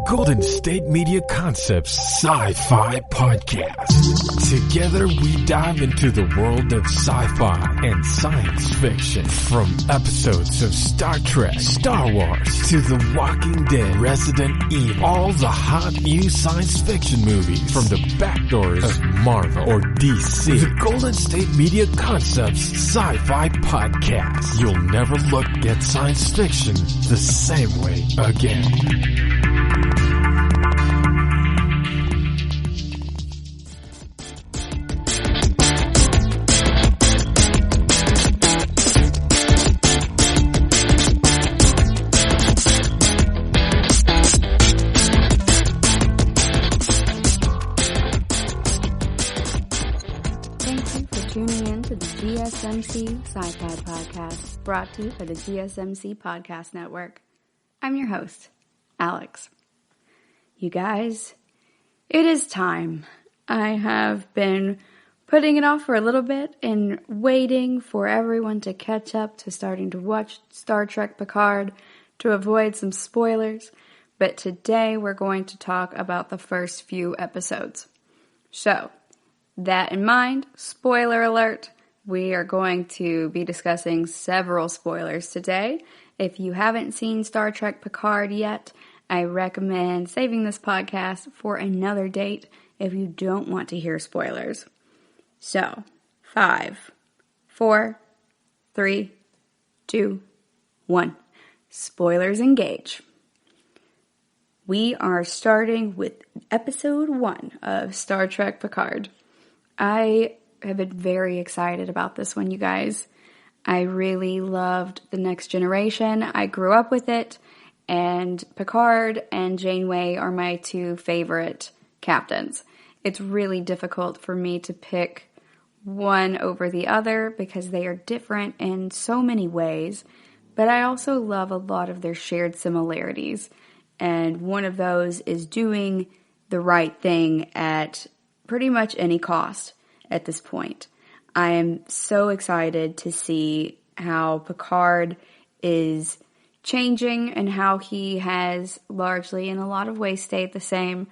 Golden State Media Concepts Sci-Fi Podcast. Together we dive into the world of sci-fi and science fiction. From episodes of Star Trek, Star Wars, to The Walking Dead, Resident Evil, all the hot new science fiction movies from the back doors of Marvel or DC. The Golden State Media Concepts Sci-Fi Podcast. You'll never look at science fiction the same way again. GSMC SciFi Podcast, brought to you by the GSMC Podcast Network. I'm your host, Alex. You guys, it is time. I have been putting it off for a little bit and waiting for everyone to catch up to starting to watch Star Trek Picard to avoid some spoilers, but today we're going to talk about the first few episodes. So, that in mind, spoiler alert, we are going to be discussing several spoilers today. If you haven't seen Star Trek Picard yet, I recommend saving this podcast for another date if you don't want to hear spoilers. So, 5, 4, 3, 2, 1. Spoilers engage. We are starting with episode 1 of Star Trek Picard. I have been very excited about this one, you guys. I really loved The Next Generation. I grew up with it, and Picard and Janeway are my two favorite captains. It's really difficult for me to pick one over the other because they are different in so many ways, but I also love a lot of their shared similarities, and one of those is doing the right thing at pretty much any cost. At this point, I am so excited to see how Picard is changing and how he has largely in a lot of ways stayed the same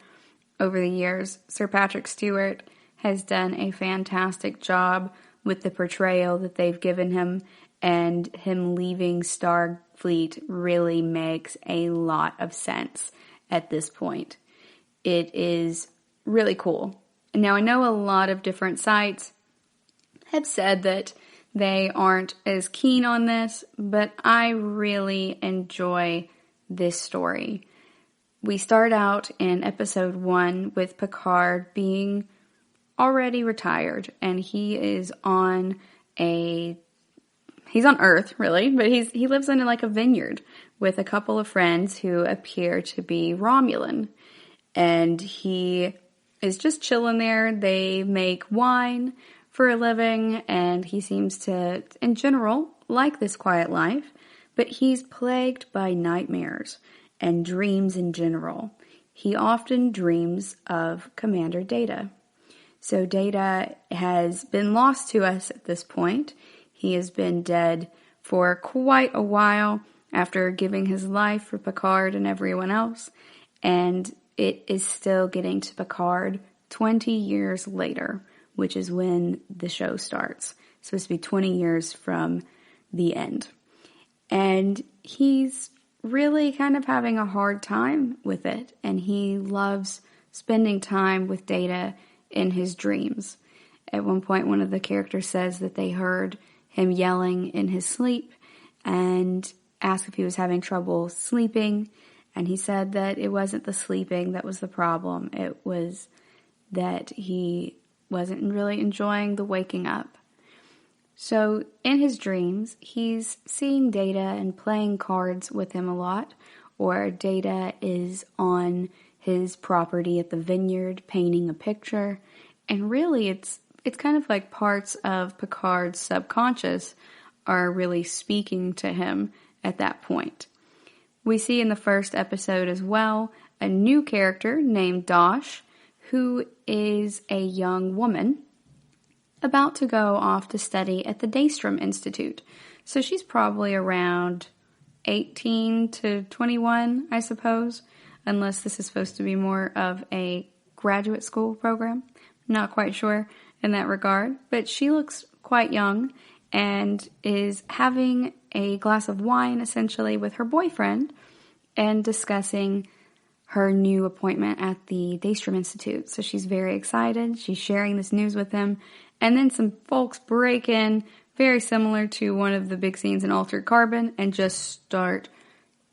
over the years. Sir Patrick Stewart has done a fantastic job with the portrayal that they've given him, and him leaving Starfleet really makes a lot of sense at this point. It is really cool. Now, I know a lot of different sites have said that they aren't as keen on this, but I really enjoy this story. We start out in episode 1 with Picard being already retired, and he's on Earth, really, but he lives in like a vineyard with a couple of friends who appear to be Romulan, and he is just chilling there. They make wine for a living, and he seems to, in general, like this quiet life, but he's plagued by nightmares and dreams in general. He often dreams of Commander Data. So Data has been lost to us at this point. He has been dead for quite a while after giving his life for Picard and everyone else, and it is still getting to Picard 20 years later, which is when the show starts. It's supposed to be 20 years from the end. And he's really kind of having a hard time with it, and he loves spending time with Data in his dreams. At one point, one of the characters says that they heard him yelling in his sleep and asked if he was having trouble sleeping. And he said that it wasn't the sleeping that was the problem. It was that he wasn't really enjoying the waking up. So in his dreams, he's seeing Data and playing cards with him a lot, or Data is on his property at the vineyard painting a picture. And really it's kind of like parts of Picard's subconscious are really speaking to him at that point. We see in the first episode as well a new character named Dosh, who is a young woman about to go off to study at the Daystrom Institute. So she's probably around 18 to 21, I suppose. unless this is supposed to be more of a graduate school program. Not quite sure in that regard, but she looks quite young and is having a glass of wine essentially with her boyfriend and discussing her new appointment at the Daystrom Institute. So she's very excited. She's sharing this news with him. And then some folks break in, very similar to one of the big scenes in Altered Carbon, and just start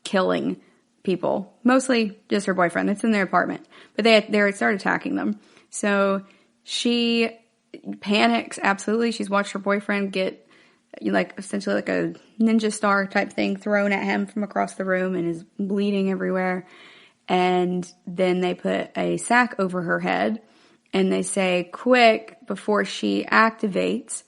killing people. Mostly just her boyfriend that's in their apartment. But they start attacking them. So she panics, absolutely. She's watched her boyfriend get essentially like a ninja star type thing thrown at him from across the room and is bleeding everywhere. And then they put a sack over her head and they say, quick, before she activates.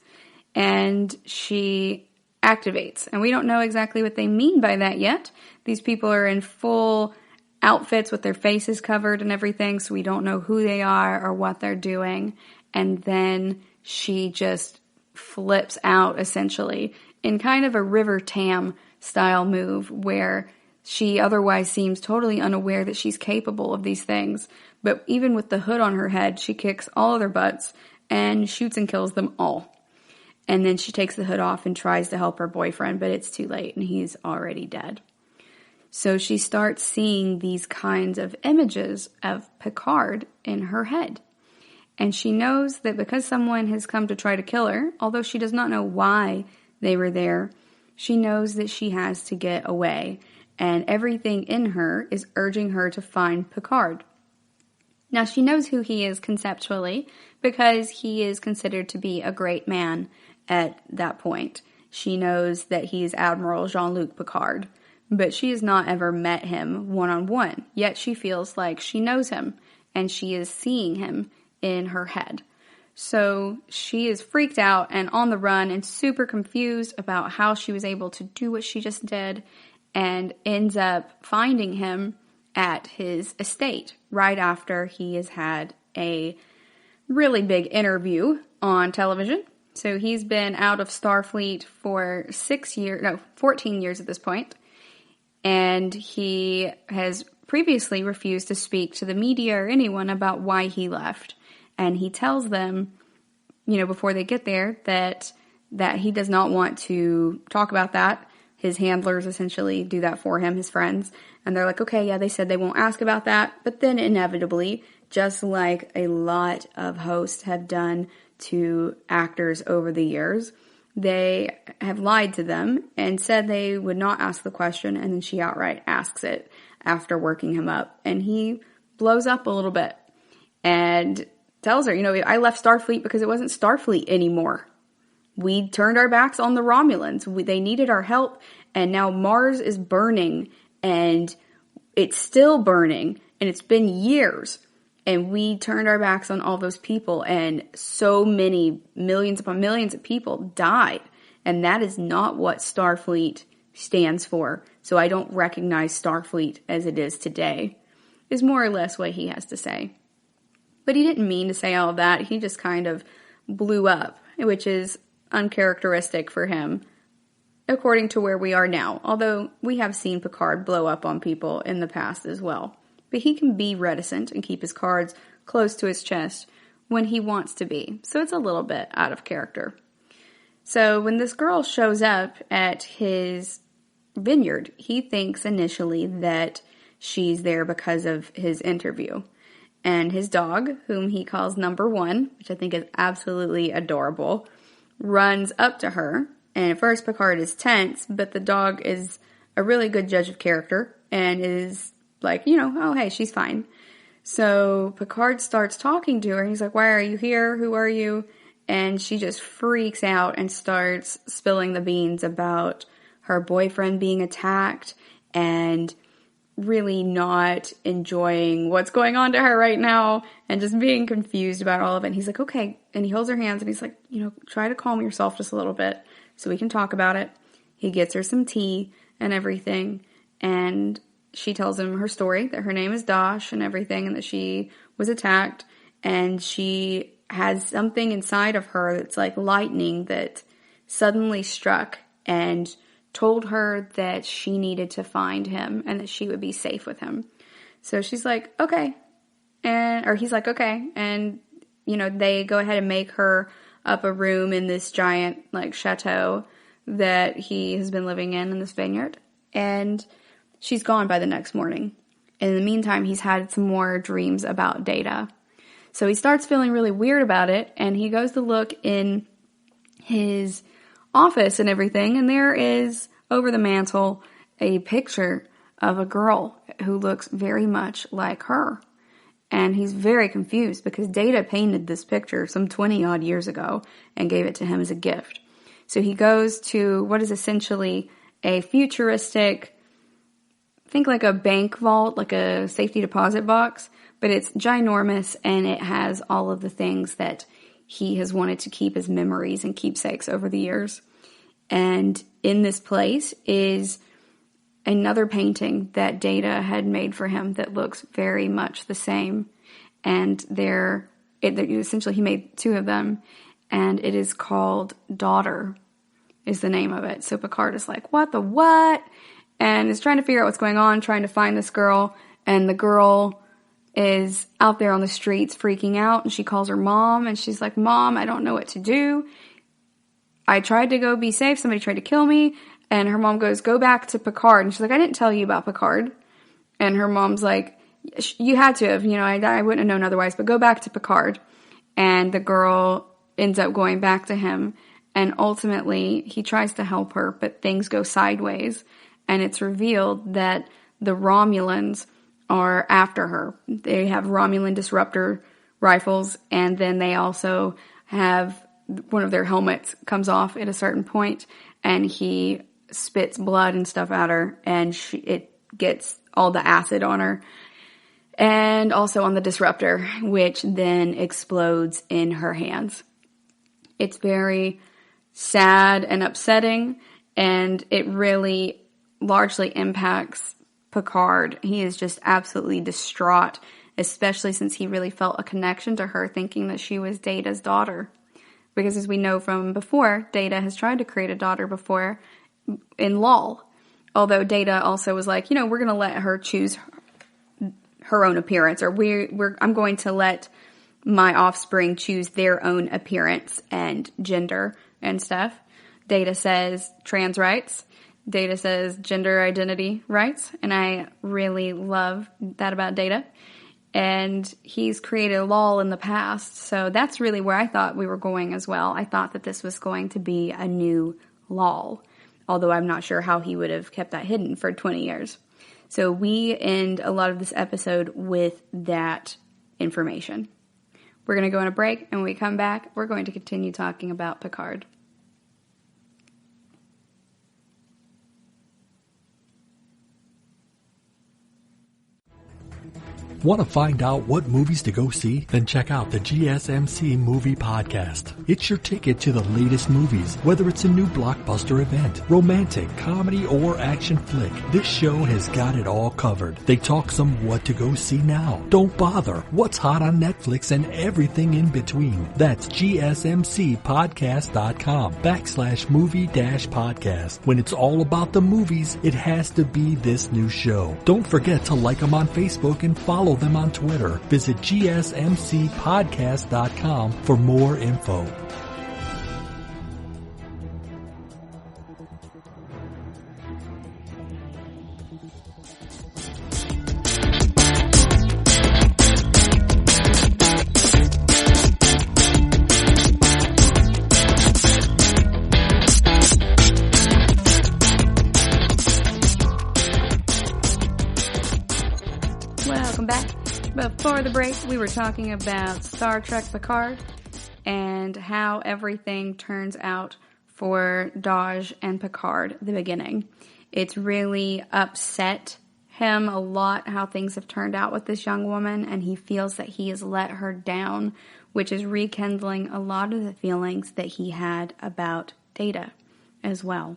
And she activates. And we don't know exactly what they mean by that yet. These people are in full outfits with their faces covered and everything, so we don't know who they are or what they're doing. And then she just flips out, essentially, in kind of a River Tam style move where she otherwise seems totally unaware that she's capable of these things. But even with the hood on her head, she kicks all of their butts and shoots and kills them all. And then she takes the hood off and tries to help her boyfriend, but it's too late and he's already dead. So she starts seeing these kinds of images of Picard in her head. And she knows that because someone has come to try to kill her, although she does not know why they were there, she knows that she has to get away. And everything in her is urging her to find Picard. Now, she knows who he is conceptually because he is considered to be a great man at that point. She knows that he is Admiral Jean-Luc Picard, but she has not ever met him one-on-one. Yet she feels like she knows him, and she is seeing him in her head. So she is freaked out and on the run and super confused about how she was able to do what she just did, and ends up finding him at his estate right after he has had a really big interview on television. So he's been out of Starfleet for 14 years at this point. And he has previously refused to speak to the media or anyone about why he left. And he tells them, before they get there, that he does not want to talk about that. His handlers essentially do that for him, his friends. And they're like, okay, yeah, they said they won't ask about that. But then inevitably, just like a lot of hosts have done to actors over the years, they have lied to them and said they would not ask the question, and then she outright asks it after working him up. And he blows up a little bit and tells her, I left Starfleet because it wasn't Starfleet anymore. We turned our backs on the Romulans. They needed our help, and now Mars is burning, and it's still burning, and it's been years. And we turned our backs on all those people, and so many millions upon millions of people died. And that is not what Starfleet stands for. So I don't recognize Starfleet as it is today, is more or less what he has to say. But he didn't mean to say all of that. He just kind of blew up, which is uncharacteristic for him, according to where we are now. Although we have seen Picard blow up on people in the past as well. But he can be reticent and keep his cards close to his chest when he wants to be. So it's a little bit out of character. So when this girl shows up at his vineyard, he thinks initially that she's there because of his interview. And his dog, whom he calls Number One, which I think is absolutely adorable, runs up to her. And at first Picard is tense, but the dog is a really good judge of character and is like, oh, hey, she's fine. So Picard starts talking to her. He's like, why are you here? Who are you? And she just freaks out and starts spilling the beans about her boyfriend being attacked and really not enjoying what's going on to her right now and just being confused about all of it. And he's like, okay. And he holds her hands and he's like, try to calm yourself just a little bit so we can talk about it. He gets her some tea and everything. And she tells him her story, that her name is Dash and everything, and that she was attacked, and she has something inside of her that's like lightning that suddenly struck and told her that she needed to find him and that she would be safe with him. So she's like, okay. Or he's like, okay. And, they go ahead and make her up a room in this giant, chateau that he has been living in this vineyard. And she's gone by the next morning. In the meantime, he's had some more dreams about Data. So he starts feeling really weird about it, and he goes to look in his office and everything, and there is, over the mantle, a picture of a girl who looks very much like her. And he's very confused because Data painted this picture some 20-odd years ago and gave it to him as a gift. So he goes to what is essentially a futuristic, think like a bank vault, like a safety deposit box, but it's ginormous and it has all of the things that he has wanted to keep as memories and keepsakes over the years. And in this place is another painting that Data had made for him that looks very much the same. And essentially he made two of them, and it is called Daughter is the name of it. So Picard is like, what the what? And is trying to figure out what's going on, trying to find this girl, and the girl is out there on the streets freaking out, and she calls her mom, and she's like, Mom, I don't know what to do. I tried to go be safe, somebody tried to kill me, and her mom goes, go back to Picard, and she's like, I didn't tell you about Picard, and her mom's like, you had to have, I wouldn't have known otherwise, but go back to Picard, and the girl ends up going back to him, and ultimately, he tries to help her, but things go sideways, and it's revealed that the Romulans are after her. They have Romulan disruptor rifles, and then they also have one of their helmets comes off at a certain point, and he spits blood and stuff at her, and it gets all the acid on her, and also on the disruptor, which then explodes in her hands. It's very sad and upsetting, and it really largely impacts Picard. He is just absolutely distraught, especially since he really felt a connection to her, thinking that she was Data's daughter. Because as we know from before, Data has tried to create a daughter before in LOL. Although Data also was like, we're going to let her choose her own appearance, or I'm going to let my offspring choose their own appearance and gender and stuff. Data says trans rights. Data says gender identity rights, and I really love that about Data. And he's created LOL in the past, so that's really where I thought we were going as well. I thought that this was going to be a new LOL, although I'm not sure how he would have kept that hidden for 20 years. So we end a lot of this episode with that information. We're going to go on a break, and when we come back, we're going to continue talking about Picard. Want to find out what movies to go see? Then check out the GSMC Movie Podcast. It's your ticket to the latest movies, whether it's a new blockbuster event, romantic, comedy, or action flick. This show has got it all covered. They talk some what to go see now. Don't bother. What's hot on Netflix and everything in between. That's gsmcpodcast.com/movie-podcast. When it's all about the movies, it has to be this new show. Don't forget to like them on Facebook and follow them on Twitter. Visit gsmcpodcast.com for more info. Welcome back. Before the break, we were talking about Star Trek Picard and how everything turns out for Dahj and Picard at the beginning. It's really upset him a lot how things have turned out with this young woman, and he feels that he has let her down, which is rekindling a lot of the feelings that he had about Data as well.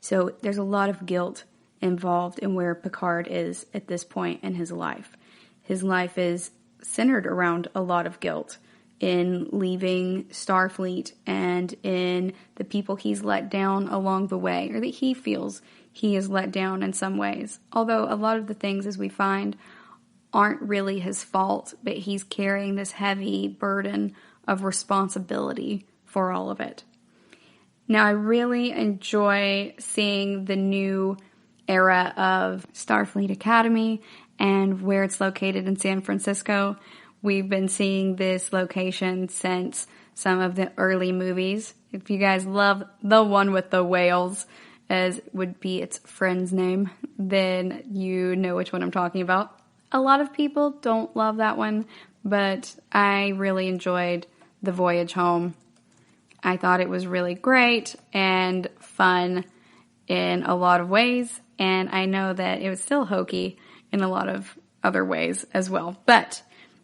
So there's a lot of guilt involved in where Picard is at this point in his life. His life is centered around a lot of guilt in leaving Starfleet and in the people he's let down along the way, or that he feels he is let down in some ways. Although a lot of the things, as we find, aren't really his fault, but he's carrying this heavy burden of responsibility for all of it. Now, I really enjoy seeing the new era of Starfleet Academy and where it's located in San Francisco. We've been seeing this location since some of the early movies. If you guys love the one with the whales, as would be its friend's name, then you know which one I'm talking about. A lot of people don't love that one, but I really enjoyed the voyage home. I thought it was really great and fun in a lot of ways, and I know that it was still hokey in a lot of other ways as well. But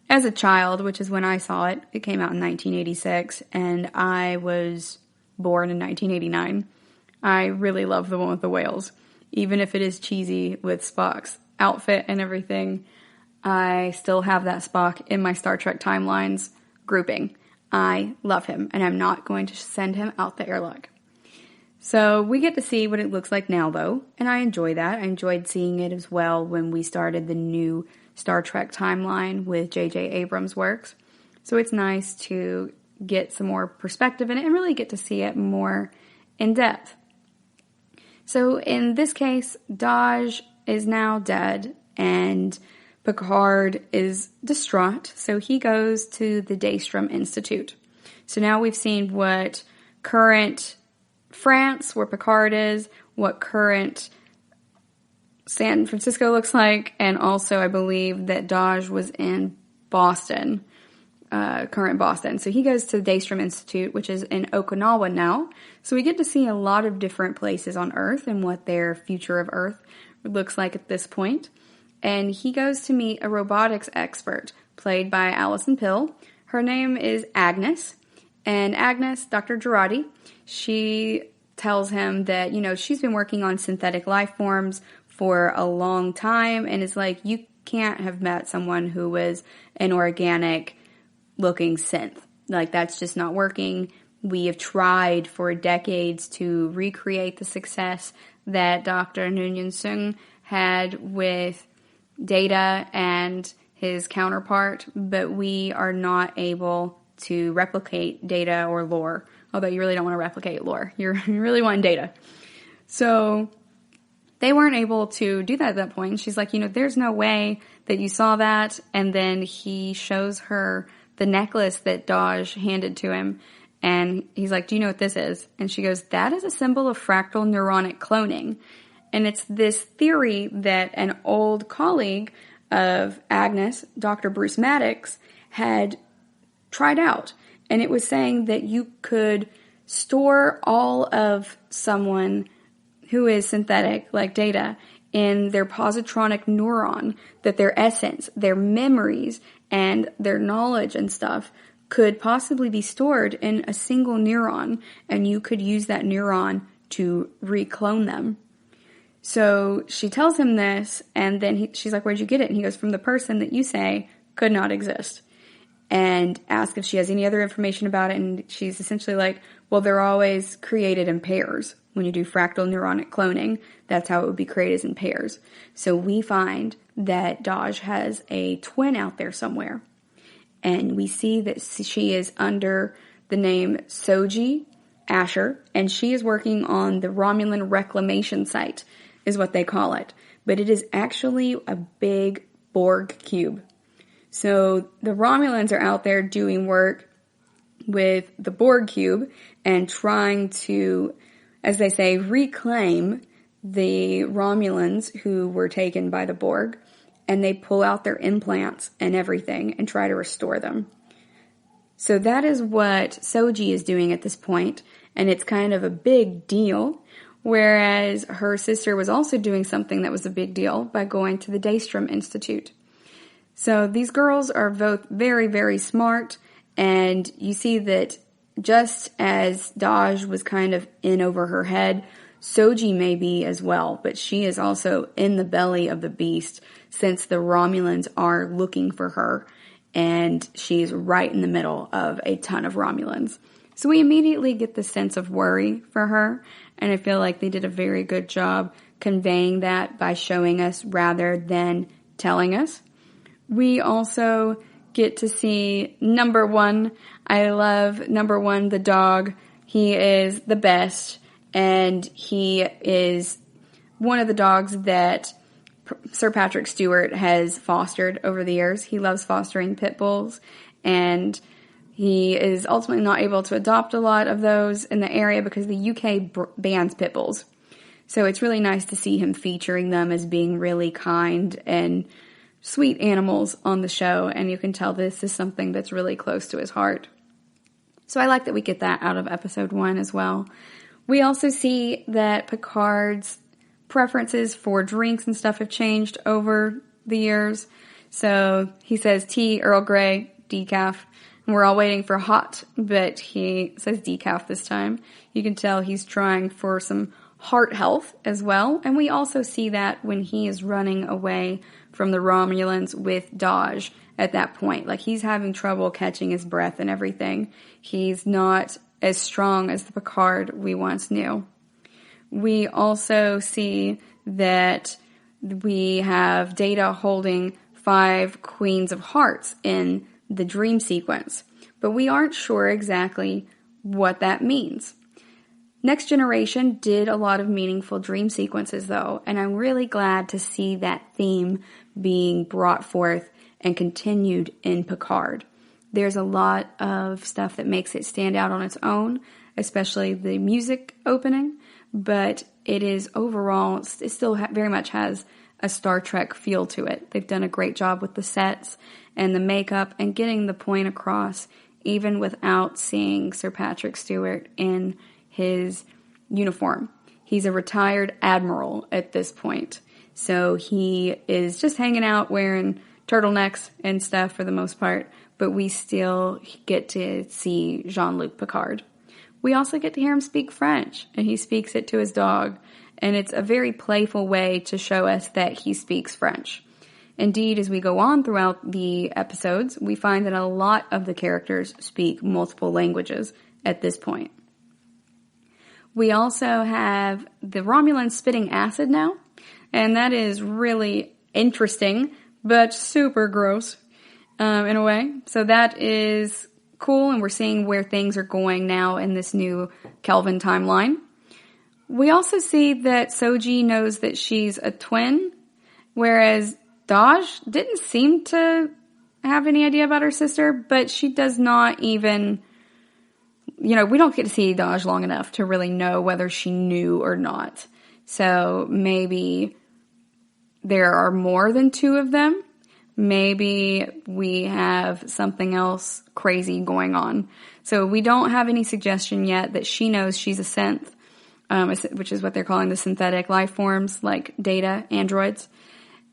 as a child, which is when I saw it, it came out in 1986, and I was born in 1989. I really love the one with the whales. Even if it is cheesy with Spock's outfit and everything, I still have that Spock in my Star Trek timelines grouping. I love him, and I'm not going to send him out the airlock. So we get to see what it looks like now, though, and I enjoy that. I enjoyed seeing it as well when we started the new Star Trek timeline with J.J. Abrams' works. So it's nice to get some more perspective in it and really get to see it more in depth. So in this case, Dahj is now dead, and Picard is distraught, so he goes to the Daystrom Institute. So now we've seen what current France, where Picard is, what current San Francisco looks like, and also I believe that Dahj was in Boston, current Boston. So he goes to the Daystrom Institute, which is in Okinawa now. So we get to see a lot of different places on Earth and what their future of Earth looks like at this point. And he goes to meet a robotics expert, played by Alison Pill. Her name is Agnes. And Agnes, Dr. Girardi, she tells him that, she's been working on synthetic life forms for a long time. And it's like, you can't have met someone who was an organic looking synth. Like, that's just not working. We have tried for decades to recreate the success that Dr. Nguyen Sung had with Data and his counterpart, but we are not able to replicate Data or Lore. Although you really don't want to replicate Lore. You really want Data. So they weren't able to do that at that point. She's like, there's no way that you saw that. And then he shows her the necklace that Dahj handed to him. And he's like, do you know what this is? And she goes, that is a symbol of fractal neuronic cloning. And it's this theory that an old colleague of Agnes, Dr. Bruce Maddox, had tried out. And it was saying that you could store all of someone who is synthetic, like Data, in their positronic neuron, that their essence, their memories, and their knowledge and stuff could possibly be stored in a single neuron, and you could use that neuron to reclone them. So she tells him this, and then she's like, where'd you get it? And he goes, from the person that you say could not exist. And asks if she has any other information about it, and she's essentially like, well, they're always created in pairs. When you do fractal neuronic cloning, that's how it would be created, in pairs. So we find that Dahj has a twin out there somewhere. And we see that she is under the name Soji Asher, and she is working on the Romulan reclamation site, is what they call it. But it is actually a big Borg cube. So the Romulans are out there doing work with the Borg cube and trying to, as they say, reclaim the Romulans who were taken by the Borg. And they pull out their implants and everything and try to restore them. So that is what Soji is doing at this point, and it's kind of a big deal, whereas her sister was also doing something that was a big deal by going to the Daystrom Institute. So these girls are both very, very smart, and you see that just as Dahj was kind of in over her head, Soji may be as well, but she is also in the belly of the beast since the Romulans are looking for her, and she's right in the middle of a ton of Romulans. So we immediately get the sense of worry for her, and I feel like they did a very good job conveying that by showing us rather than telling us. We also get to see number one. I love number one, the dog. He is the best, and he is one of the dogs that Sir Patrick Stewart has fostered over the years. He loves fostering pit bulls, and he is ultimately not able to adopt a lot of those in the area because the UK bans pit bulls. So it's really nice to see him featuring them as being really kind and sweet animals on the show, and you can tell this is something that's really close to his heart. So I like that we get that out of episode 1 as well. We also see that Picard's preferences for drinks and stuff have changed over the years. So he says tea, Earl Grey, decaf. And we're all waiting for hot, but he says decaf this time. You can tell he's trying for some heart health as well. And we also see that when he is running away from the Romulans with Dahj at that point. Like, he's having trouble catching his breath and everything. He's not as strong as the Picard we once knew. We also see that we have Data holding 5 Queens of Hearts in the dream sequence, but we aren't sure exactly what that means. Next Generation did a lot of meaningful dream sequences though, and I'm really glad to see that theme being brought forth and continued in Picard. There's a lot of stuff that makes it stand out on its own, especially the music opening, but it is overall, it still very much has a Star Trek feel to it. They've done a great job with the sets and the makeup and getting the point across, even without seeing Sir Patrick Stewart in his uniform. He's a retired admiral at this point, so he is just hanging out wearing turtlenecks and stuff for the most part, but we still get to see Jean-Luc Picard. We also get to hear him speak French, and he speaks it to his dog, and it's a very playful way to show us that he speaks French. Indeed, as we go on throughout the episodes, we find that a lot of the characters speak multiple languages at this point. We also have the Romulans spitting acid now, and that is really interesting, but super gross in a way. So that is cool, and we're seeing where things are going now in this new Kelvin timeline. We also see that Soji knows that she's a twin, whereas Dahj didn't seem to have any idea about her sister, but she does not even, we don't get to see Dahj long enough to really know whether she knew or not. So maybe there are more than 2 of them. Maybe we have something else crazy going on. So we don't have any suggestion yet that she knows she's a synth, which is what they're calling the synthetic life forms, like Data androids.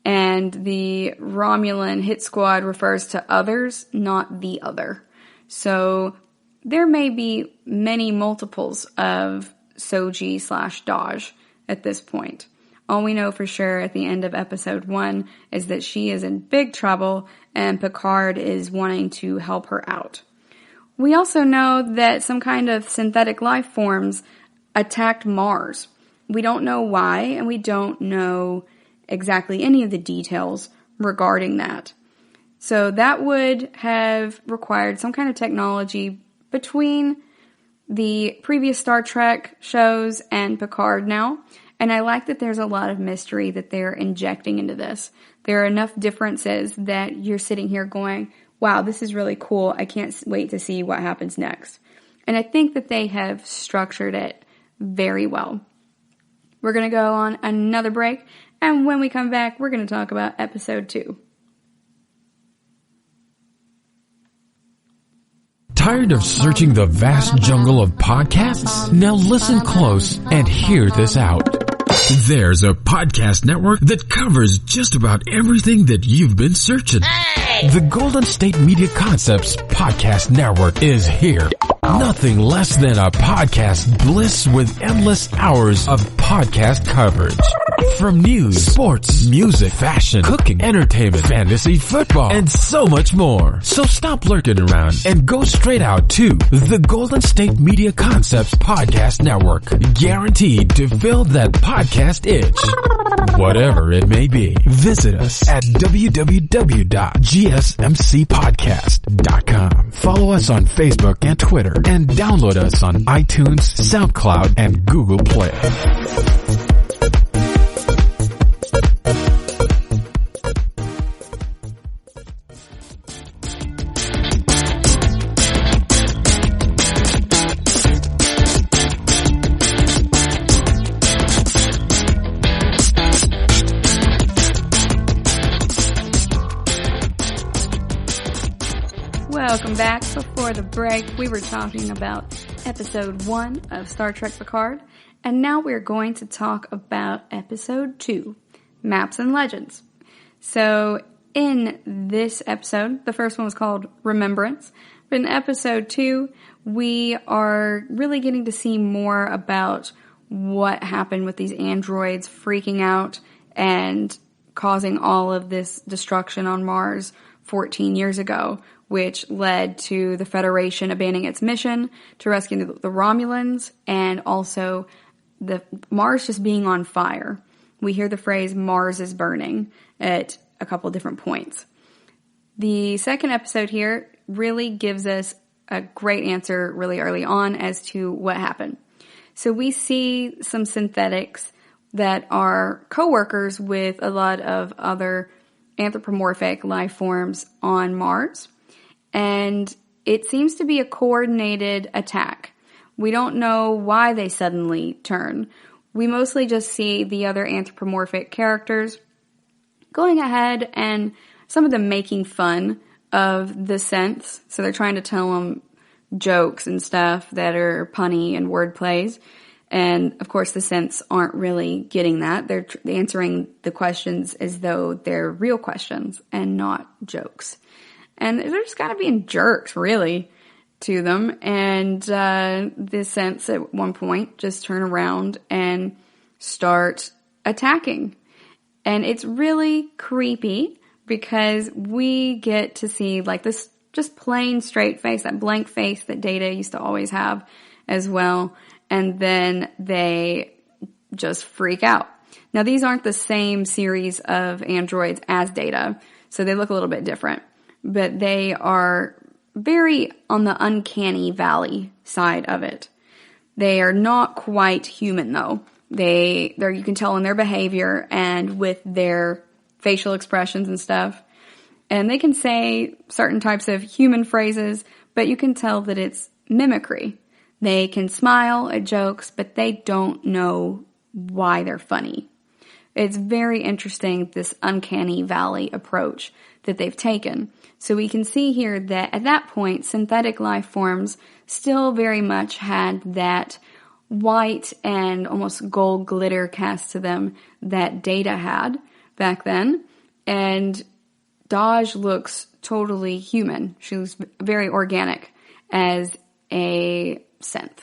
And the Romulan hit squad refers to others, not the other. So there may be many multiples of Soji/Dahj at this point. All we know for sure at the end of episode 1 is that she is in big trouble and Picard is wanting to help her out. We also know that some kind of synthetic life forms attacked Mars. We don't know why, and we don't know exactly any of the details regarding that. So that would have required some kind of technology between the previous Star Trek shows and Picard now. And I like that there's a lot of mystery that they're injecting into this. There are enough differences that you're sitting here going, wow, this is really cool. I can't wait to see what happens next. And I think that they have structured it very well. We're going to go on another break. And when we come back, we're going to talk about episode 2. Tired of searching the vast jungle of podcasts? Now listen close and hear this out. There's a podcast network that covers just about everything that you've been searching. Hey! The Golden State Media Concepts Podcast Network is here. Nothing less than a podcast bliss with endless hours of podcast coverage. From news, sports, music, fashion, cooking, entertainment, fantasy, football, and so much more. So stop lurking around and go straight out to the Golden State Media Concepts Podcast Network. Guaranteed to fill that podcast itch. Whatever it may be. Visit us at www.gsmcpodcast.com. Follow us on Facebook and Twitter, and download us on iTunes, SoundCloud, and Google Play. Welcome back. Before the break, we were talking about episode 1 of Star Trek Picard, and now we're going to talk about episode 2, Maps and Legends. So in this episode, the first one was called Remembrance, but in episode 2, we are really getting to see more about what happened with these androids freaking out and causing all of this destruction on Mars 14 years ago, which led to the Federation abandoning its mission to rescue the Romulans, and also the Mars just being on fire. We hear the phrase Mars is burning at a couple different points. The second episode here really gives us a great answer really early on as to what happened. So we see some synthetics that are co-workers with a lot of other anthropomorphic life forms on Mars. And it seems to be a coordinated attack. We don't know why they suddenly turn. We mostly just see the other anthropomorphic characters going ahead and some of them making fun of the synths. So they're trying to tell them jokes and stuff that are punny and word plays. And of course the synths aren't really getting that. They're answering the questions as though they're real questions and not jokes. And they're just kind of being jerks, really, to them. And the synths at one point just turn around and start attacking. And it's really creepy because we get to see like this just plain straight face, that blank face that Data used to always have as well. And then they just freak out. Now, these aren't the same series of androids as Data, so they look a little bit different. But they are very on the uncanny valley side of it. They are not quite human, though. They're you can tell in their behavior and with their facial expressions and stuff. And they can say certain types of human phrases, but you can tell that it's mimicry. They can smile at jokes, but they don't know why they're funny. It's very interesting, this uncanny valley approach that they've taken. So we can see here that at that point, synthetic life forms still very much had that white and almost gold glitter cast to them that Data had back then. And Daj looks totally human. She looks very organic as a synth.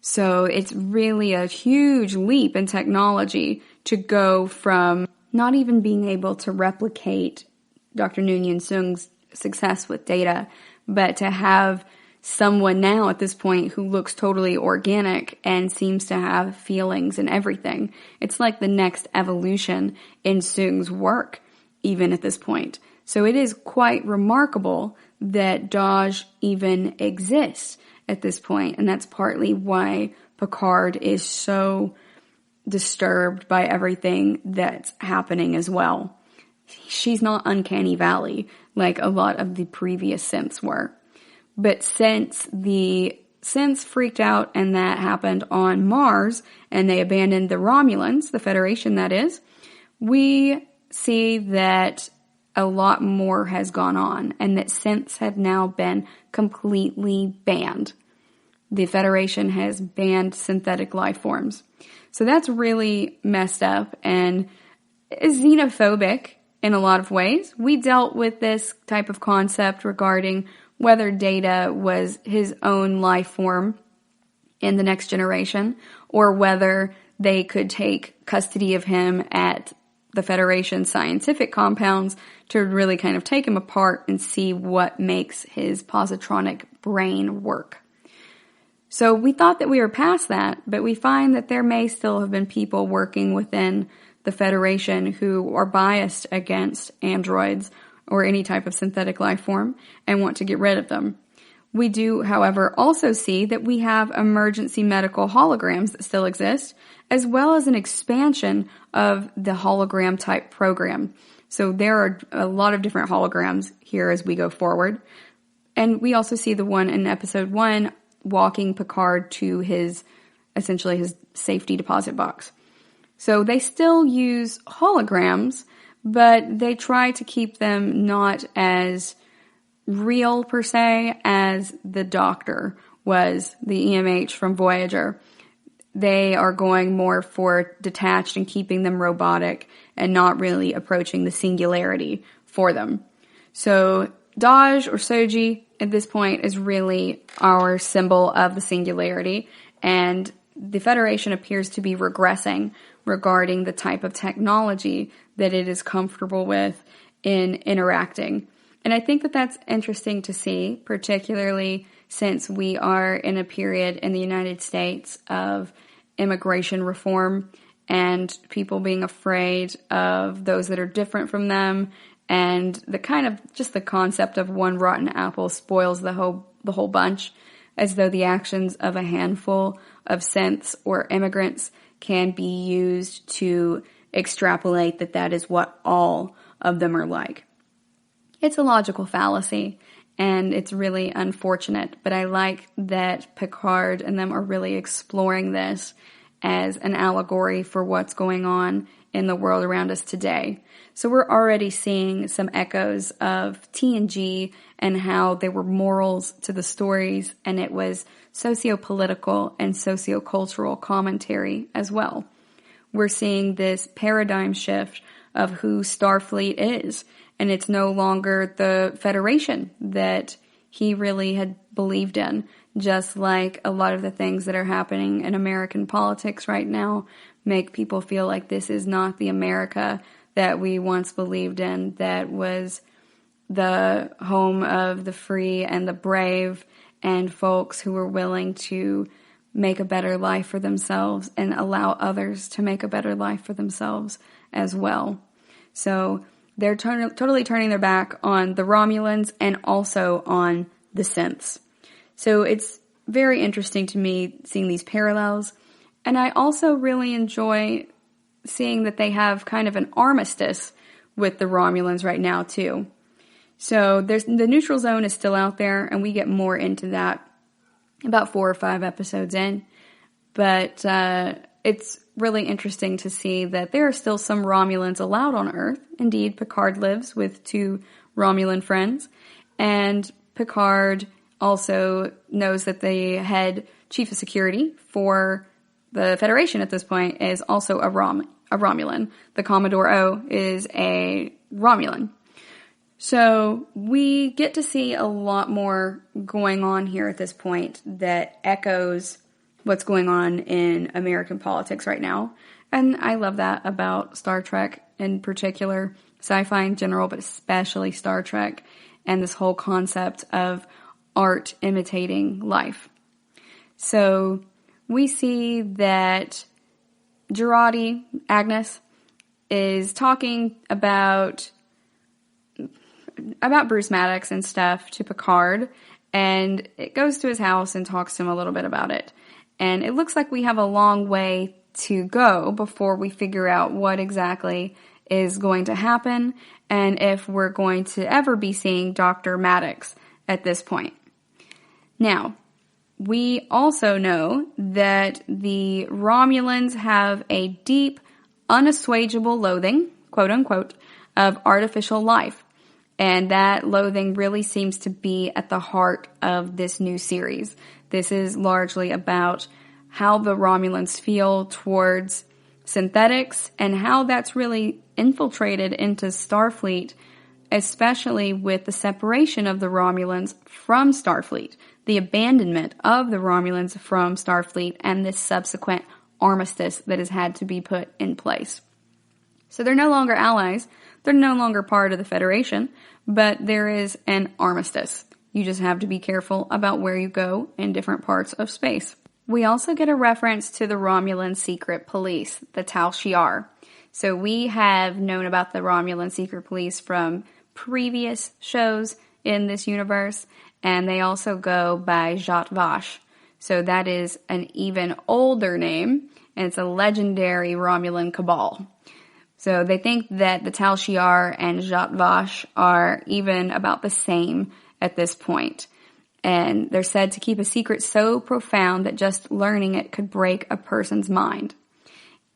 So it's really a huge leap in technology to go from not even being able to replicate Dr. Noonien Soong's success with Data, but to have someone now at this point who looks totally organic and seems to have feelings and everything. It's like the next evolution in Soong's work, even at this point. So it is quite remarkable that Daj even exists at this point, and that's partly why Picard is so disturbed by everything that's happening as well. She's not Uncanny Valley like a lot of the previous synths were. But since the synths freaked out and that happened on Mars and they abandoned the Romulans, the Federation that is, we see that a lot more has gone on and that synths have now been completely banned. The Federation has banned synthetic life forms. So that's really messed up and is xenophobic in a lot of ways. We dealt with this type of concept regarding whether Data was his own life form in the next generation or whether they could take custody of him at the Federation scientific compounds to really kind of take him apart and see what makes his positronic brain work. So we thought that we were past that, but we find that there may still have been people working within the Federation who are biased against androids or any type of synthetic life form and want to get rid of them. We do, however, also see that we have emergency medical holograms that still exist, as well as an expansion of the hologram type program. So there are a lot of different holograms here as we go forward. And we also see the one in episode 1 walking Picard to essentially his safety deposit box. So they still use holograms, but they try to keep them not as real per se as the Doctor was, the EMH from Voyager. They are going more for detached and keeping them robotic and not really approaching the singularity for them. So Daj or Soji at this point is really our symbol of the singularity, and the Federation appears to be regressing regarding the type of technology that it is comfortable with in interacting. And I think that that's interesting to see, particularly since we are in a period in the United States of immigration reform and people being afraid of those that are different from them, and the kind of just the concept of one rotten apple spoils the whole bunch, as though the actions of a handful of synths or immigrants can be used to extrapolate that is what all of them are like. It's a logical fallacy, and it's really unfortunate, but I like that Picard and them are really exploring this as an allegory for what's going on in the world around us today. So we're already seeing some echoes of TNG and how there were morals to the stories, and it was socio-political and socio-cultural commentary as well. We're seeing this paradigm shift of who Starfleet is, and it's no longer the Federation that he really had believed in, just like a lot of the things that are happening in American politics right now make people feel like this is not the America that we once believed in, that was the home of the free and the brave and folks who were willing to make a better life for themselves and allow others to make a better life for themselves as well. So they're totally turning their back on the Romulans and also on the synths. So it's very interesting to me seeing these parallels. And I also really enjoy seeing that they have kind of an armistice with the Romulans right now too. So the neutral zone is still out there, and we get more into that about 4 or 5 episodes in. But it's really interesting to see that there are still some Romulans allowed on Earth. Indeed, Picard lives with 2 Romulan friends, and Picard also knows that the head chief of security for the Federation at this point is also a Romulan. The Commodore O is a Romulan. So we get to see a lot more going on here at this point that echoes what's going on in American politics right now. And I love that about Star Trek in particular, sci-fi in general, but especially Star Trek, and this whole concept of art imitating life. So we see that Girardi, Agnes, is talking about Bruce Maddox and stuff to Picard, and it goes to his house and talks to him a little bit about it. And it looks like we have a long way to go before we figure out what exactly is going to happen and if we're going to ever be seeing Dr. Maddox at this point. Now, we also know that the Romulans have a deep, unassuageable loathing, quote unquote, of artificial life. And that loathing really seems to be at the heart of this new series. This is largely about how the Romulans feel towards synthetics and how that's really infiltrated into Starfleet, especially with the separation of the Romulans from Starfleet, the abandonment of the Romulans from Starfleet, and this subsequent armistice that has had to be put in place. So they're no longer allies, they're no longer part of the Federation, but there is an armistice. You just have to be careful about where you go in different parts of space. We also get a reference to the Romulan secret police, the Tal Shiar. So we have known about the Romulan secret police from previous shows in this universe, and they also go by Zhat Vash. So that is an even older name, and it's a legendary Romulan cabal. So they think that the Tal Shiar and Zhat Vash are even about the same at this point. And they're said to keep a secret so profound that just learning it could break a person's mind.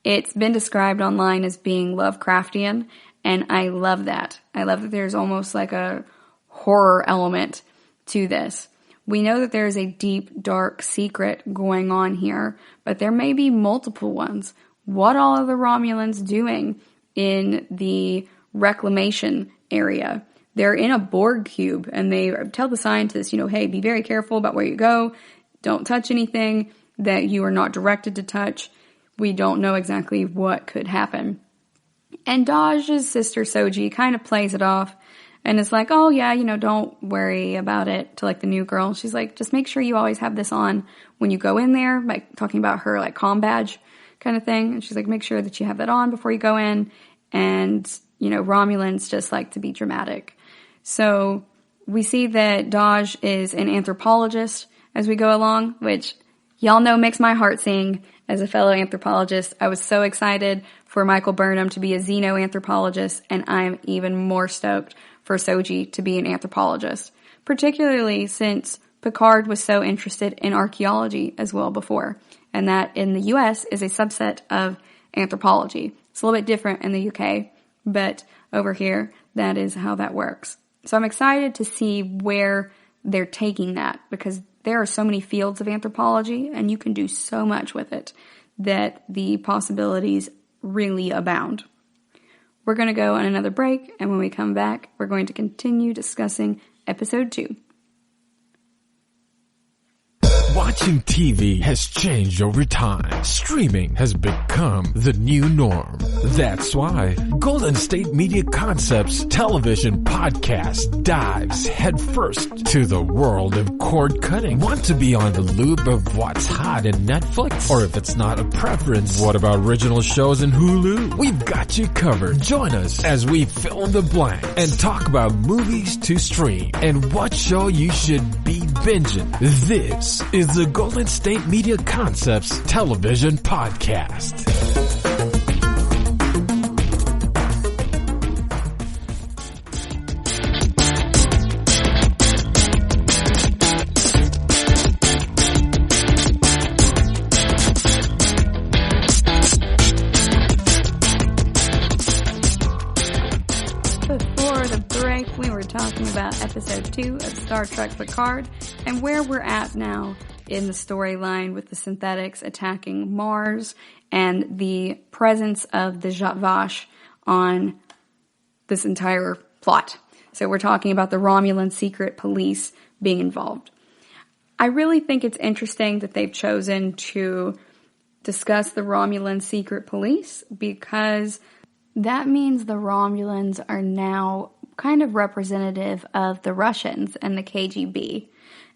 It's been described online as being Lovecraftian, and I love that. I love that there's almost like a horror element to this. We know that there's a deep, dark secret going on here, but there may be multiple ones. What all are the Romulans doing in the reclamation area? They're in a Borg cube, and they tell the scientists, hey, be very careful about where you go. Don't touch anything that you are not directed to touch. We don't know exactly what could happen. And Daj's sister Soji kind of plays it off and is like, oh yeah, don't worry about it, to like the new girl. She's like, just make sure you always have this on when you go in there, like talking about her like comm badge kind of thing. And she's like, make sure that you have that on before you go in. And, Romulans just like to be dramatic. So we see that Daj is an anthropologist as we go along, which y'all know makes my heart sing as a fellow anthropologist. I was so excited for Michael Burnham to be a xenoanthropologist, and I'm even more stoked for Soji to be an anthropologist, particularly since Picard was so interested in archaeology as well before, and that in the US is a subset of anthropology. It's a little bit different in the UK, but over here, that is how that works. So I'm excited to see where they're taking that, because there are so many fields of anthropology and you can do so much with it that the possibilities really abound. We're going to go on another break, and when we come back, we're going to continue discussing episode 2. Watching TV has changed over time. Streaming has become the new norm. That's why Golden State Media Concepts television podcast dives headfirst to the world of cord cutting. Want to be on the loop of what's hot in Netflix? Or if it's not a preference, what about original shows in Hulu? We've got you covered. Join us as we fill in the blanks and talk about movies to stream and what show you should be binging. This is the Golden State Media Concepts television podcast. Before the break, we were talking about episode 2 of Star Trek Picard and where we're at now in the storyline with the synthetics attacking Mars and the presence of the Zhat Vash on this entire plot. So we're talking about the Romulan secret police being involved. I really think it's interesting that they've chosen to discuss the Romulan secret police, because that means the Romulans are now kind of representative of the Russians and the KGB.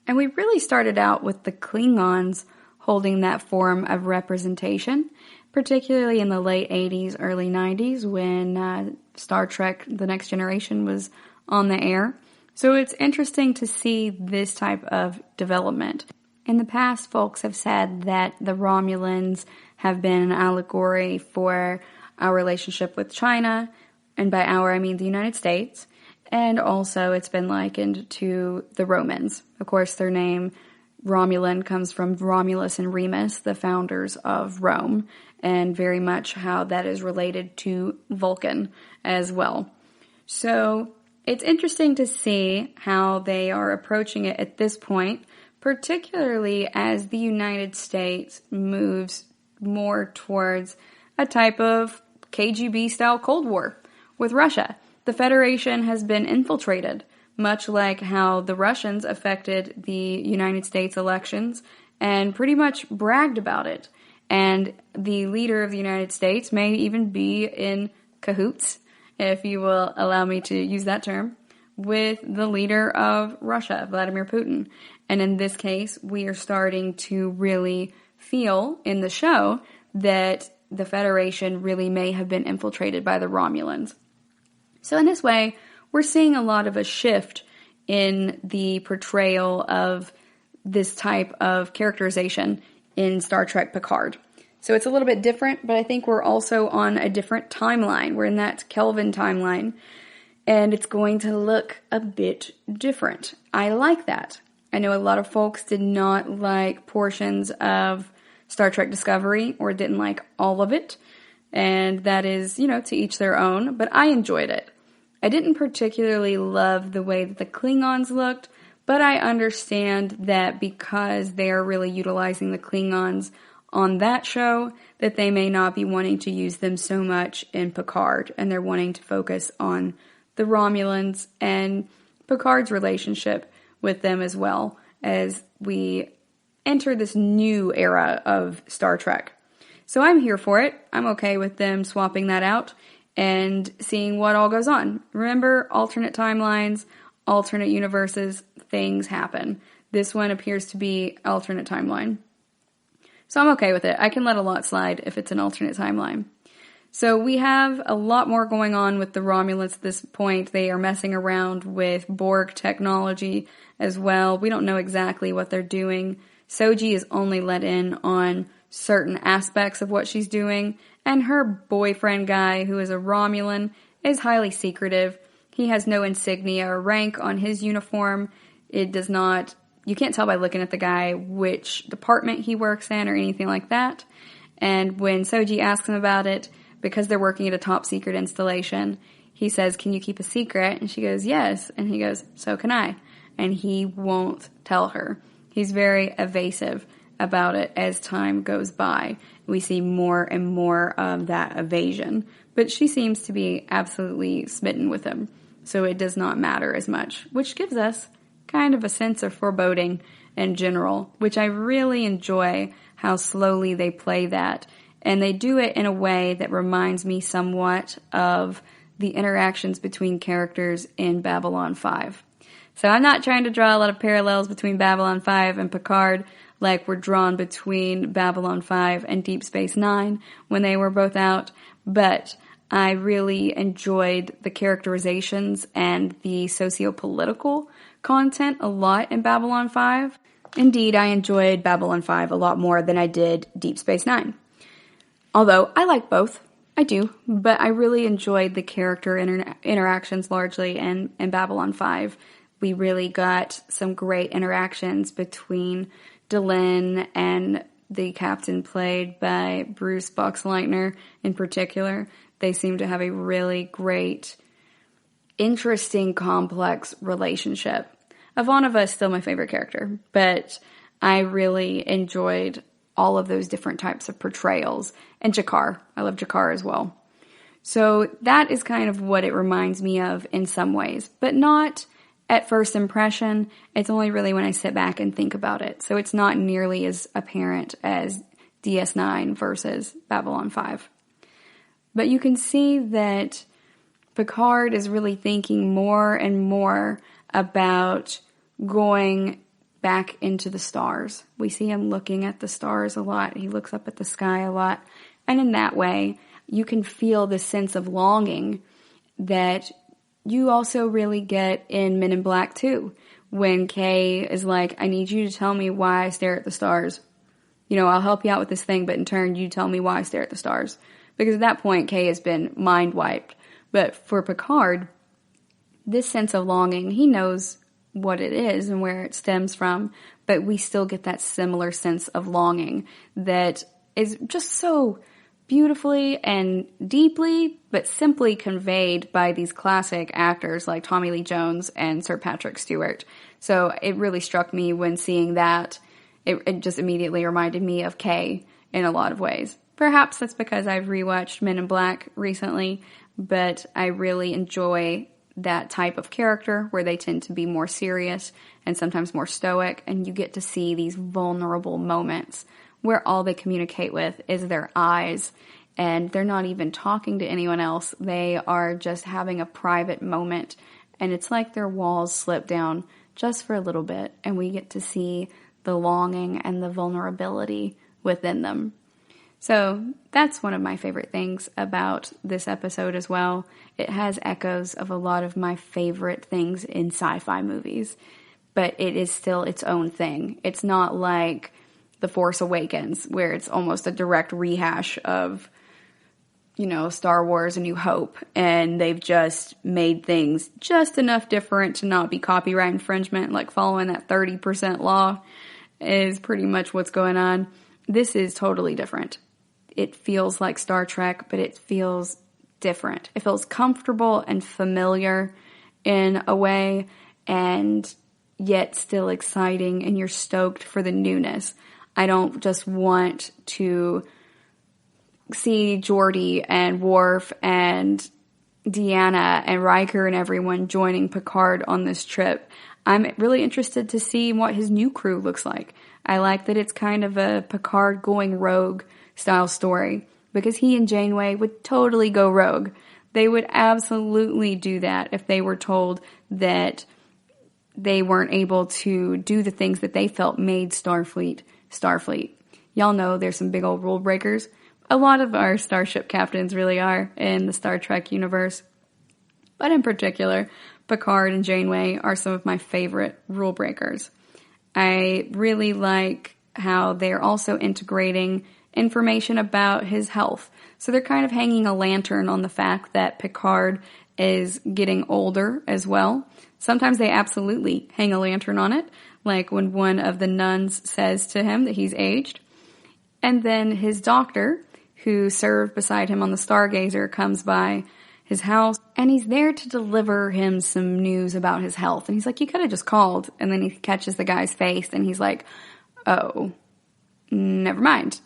And we really started out with the Klingons holding that form of representation, particularly in the late 80s, early 90s when Star Trek The Next Generation was on the air. So it's interesting to see this type of development. In the past, folks have said that the Romulans have been an allegory for our relationship with China, and by our I mean the United States. And also it's been likened to the Romans. Of course, their name, Romulan, comes from Romulus and Remus, the founders of Rome, and very much how that is related to Vulcan as well. So it's interesting to see how they are approaching it at this point, particularly as the United States moves more towards a type of KGB-style Cold War with Russia. The Federation has been infiltrated, much like how the Russians affected the United States elections and pretty much bragged about it. And the leader of the United States may even be in cahoots, if you will allow me to use that term, with the leader of Russia, Vladimir Putin. And in this case, we are starting to really feel in the show that the Federation really may have been infiltrated by the Romulans. So in this way, we're seeing a lot of a shift in the portrayal of this type of characterization in Star Trek Picard. So it's a little bit different, but I think we're also on a different timeline. We're in that Kelvin timeline, and it's going to look a bit different. I like that. I know a lot of folks did not like portions of Star Trek Discovery or didn't like all of it, and that is, to each their own, but I enjoyed it. I didn't particularly love the way that the Klingons looked, but I understand that because they are really utilizing the Klingons on that show, that they may not be wanting to use them so much in Picard, and they're wanting to focus on the Romulans and Picard's relationship with them as well as we enter this new era of Star Trek. So I'm here for it. I'm okay with them swapping that out and seeing what all goes on. Remember, alternate timelines, alternate universes, things happen. This one appears to be alternate timeline. So I'm okay with it. I can let a lot slide if it's an alternate timeline. So we have a lot more going on with the Romulans at this point. They are messing around with Borg technology as well. We don't know exactly what they're doing. Soji is only let in on certain aspects of what she's doing, and her boyfriend guy, who is a Romulan, is highly secretive. He has no insignia or rank on his uniform. You can't tell by looking at the guy which department he works in or anything like that. And when Soji asks him about it, because they're working at a top secret installation, he says, "Can you keep a secret?" And she goes, "Yes." And he goes, "So can I." And he won't tell her. He's very evasive about it as time goes by. We see more and more of that evasion. But she seems to be absolutely smitten with him. So it does not matter as much, which gives us kind of a sense of foreboding in general, which I really enjoy how slowly they play that. And they do it in a way that reminds me somewhat of the interactions between characters in Babylon 5. So I'm not trying to draw a lot of parallels between Babylon 5 and Picard like were drawn between Babylon 5 and Deep Space Nine when they were both out, but I really enjoyed the characterizations and the socio-political content a lot in Babylon 5. Indeed, I enjoyed Babylon 5 a lot more than I did Deep Space Nine. Although, I like both. I do. But I really enjoyed the character interactions largely in Babylon 5. We really got some great interactions between Delenn and the captain played by Bruce Boxleitner in particular. They seem to have a really great, interesting, complex relationship. Ivanova is still my favorite character, but I really enjoyed all of those different types of portrayals. And Jakar. I love Jakar as well. So that is kind of what it reminds me of in some ways, but not at first impression. It's only really when I sit back and think about it. So it's not nearly as apparent as DS9 versus Babylon 5. But you can see that Picard is really thinking more and more about going back into the stars. We see him looking at the stars a lot. He looks up at the sky a lot. And in that way, you can feel this sense of longing that you also really get in Men in Black 2. When Kay is like, "I need you to tell me why I stare at the stars. I'll help you out with this thing, but in turn, you tell me why I stare at the stars." Because at that point, Kay has been mind wiped. But for Picard, this sense of longing, he knows what it is and where it stems from, but we still get that similar sense of longing that is just so beautifully and deeply, but simply conveyed by these classic actors like Tommy Lee Jones and Sir Patrick Stewart. So it really struck me when seeing that. It just immediately reminded me of Kay in a lot of ways. Perhaps that's because I've rewatched Men in Black recently, but I really enjoy that type of character where they tend to be more serious and sometimes more stoic, and you get to see these vulnerable moments where all they communicate with is their eyes, and they're not even talking to anyone else. They are just having a private moment, and it's like their walls slip down just for a little bit, and we get to see the longing and the vulnerability within them. So that's one of my favorite things about this episode as well. It has echoes of a lot of my favorite things in sci-fi movies, but it is still its own thing. It's not like The Force Awakens, where it's almost a direct rehash of, Star Wars: A New Hope, and they've just made things just enough different to not be copyright infringement, like following that 30% law is pretty much what's going on. This is totally different. It feels like Star Trek, but it feels different. It feels comfortable and familiar in a way, and yet still exciting, and you're stoked for the newness. I don't just want to see Geordi and Worf and Deanna and Riker and everyone joining Picard on this trip. I'm really interested to see what his new crew looks like. I like that it's kind of a Picard going rogue style story, because he and Janeway would totally go rogue. They would absolutely do that if they were told that they weren't able to do the things that they felt made Starfleet. Y'all know there's some big old rule breakers. A lot of our starship captains really are in the Star Trek universe. But in particular, Picard and Janeway are some of my favorite rule breakers. I really like how they're also integrating information about his health. So they're kind of hanging a lantern on the fact that Picard is getting older as well. Sometimes they absolutely hang a lantern on it, like when one of the nuns says to him that he's aged. And then his doctor, who served beside him on the Stargazer, comes by his house, and he's there to deliver him some news about his health. And he's like, you could have just called. And then he catches the guy's face, and he's like, oh, never mind.